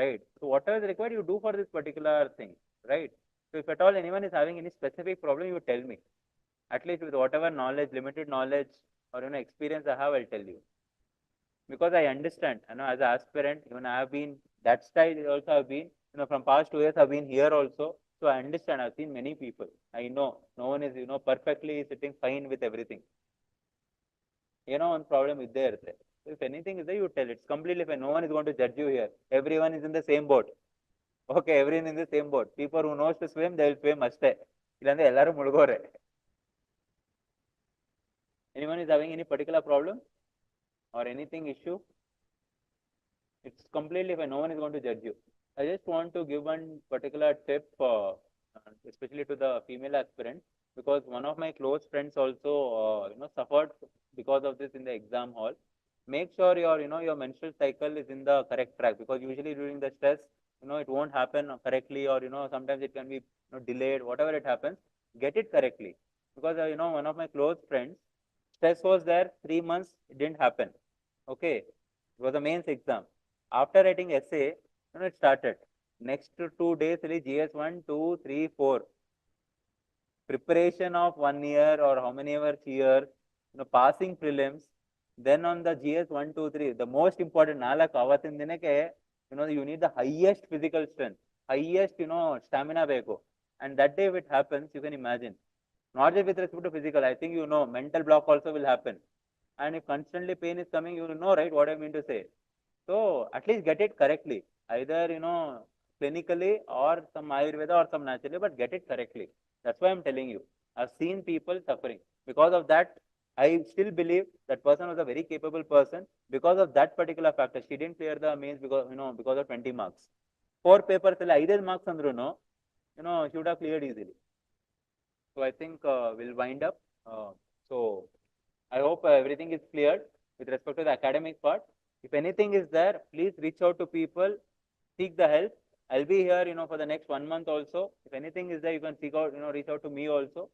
right? So whatever is required, you do for this particular thing, right? So if at all anyone is having any specific problem, you tell me. At least with whatever knowledge, limited knowledge or experience I have, I'll tell you. Because I understand, as an aspirant, even I have been that style also. Have been, from past 2 years I've been here also, so I understand. I've seen many people. I know no one is perfectly sitting fine with everything. One problem is there. If anything is there, you tell. It's completely fine. No one is going to judge you here. Everyone is in the same boat. Okay, everyone in the same boat. People who knows to swim, they will swim ಅಷ್ಟೇ. ಇಲ್ಲಾಂದ್ರೆ ಎಲ್ಲರೂ ಮುಳುಗೋರೆ. Anyone is having any particular problem or anything issue? It's completely fine. No one is going to judge you. I just want to give one particular tip, especially to the female aspirant, because one of my close friends also, suffered because of this in the exam hall. Make sure your menstrual cycle is in the correct track, because usually during the stress, it won't happen correctly, or sometimes it can be delayed. Whatever it happens, get it correctly, because one of my close friends, stress was there 3 months, it didn't happen. Okay, it was a mains exam. After writing essay, it started. Next 2 days, GS 1, 2, 3, 4. Preparation of 1 year or how many ever years, passing prelims. Then on the GS 1, 2, 3, the most important, avatin dinake, you need the highest physical strength, highest, stamina beko. And that day if it happens, you can imagine. Not just with respect to physical, I think mental block also will happen. And if constantly pain is coming, you will know, right, what I mean to say. So at least get it correctly, either clinically or some Ayurveda or some naturally, but get it correctly. That's why I'm telling you. I've seen people suffering. Because of that, I still believe that person was a very capable person. Because of that particular factor, she didn't clear the mains because because of 20 marks. 4 papers, 5 marks andru, she would have cleared easily. So I think we'll wind up. So I hope everything is cleared with respect to the academic part. If anything is there, please reach out to people, seek the help. I'll be here, for the next 1 month also. If anything is there, you can seek out, reach out to me also.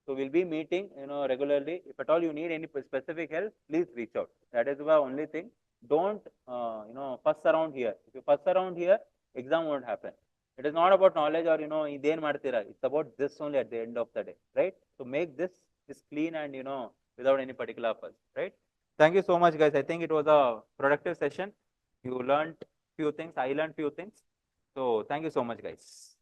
So we'll be meeting, regularly. If at all you need any specific help, please reach out. That is the only thing. Don't, fuss around here. If you fuss around here, exam won't happen. It is not about knowledge or, it's about this only at the end of the day, right? So make this clean and, without any particular fuss, right? Thank you so much, guys. I think it was a productive session. You learned few things. I learned few things. So thank you so much, guys.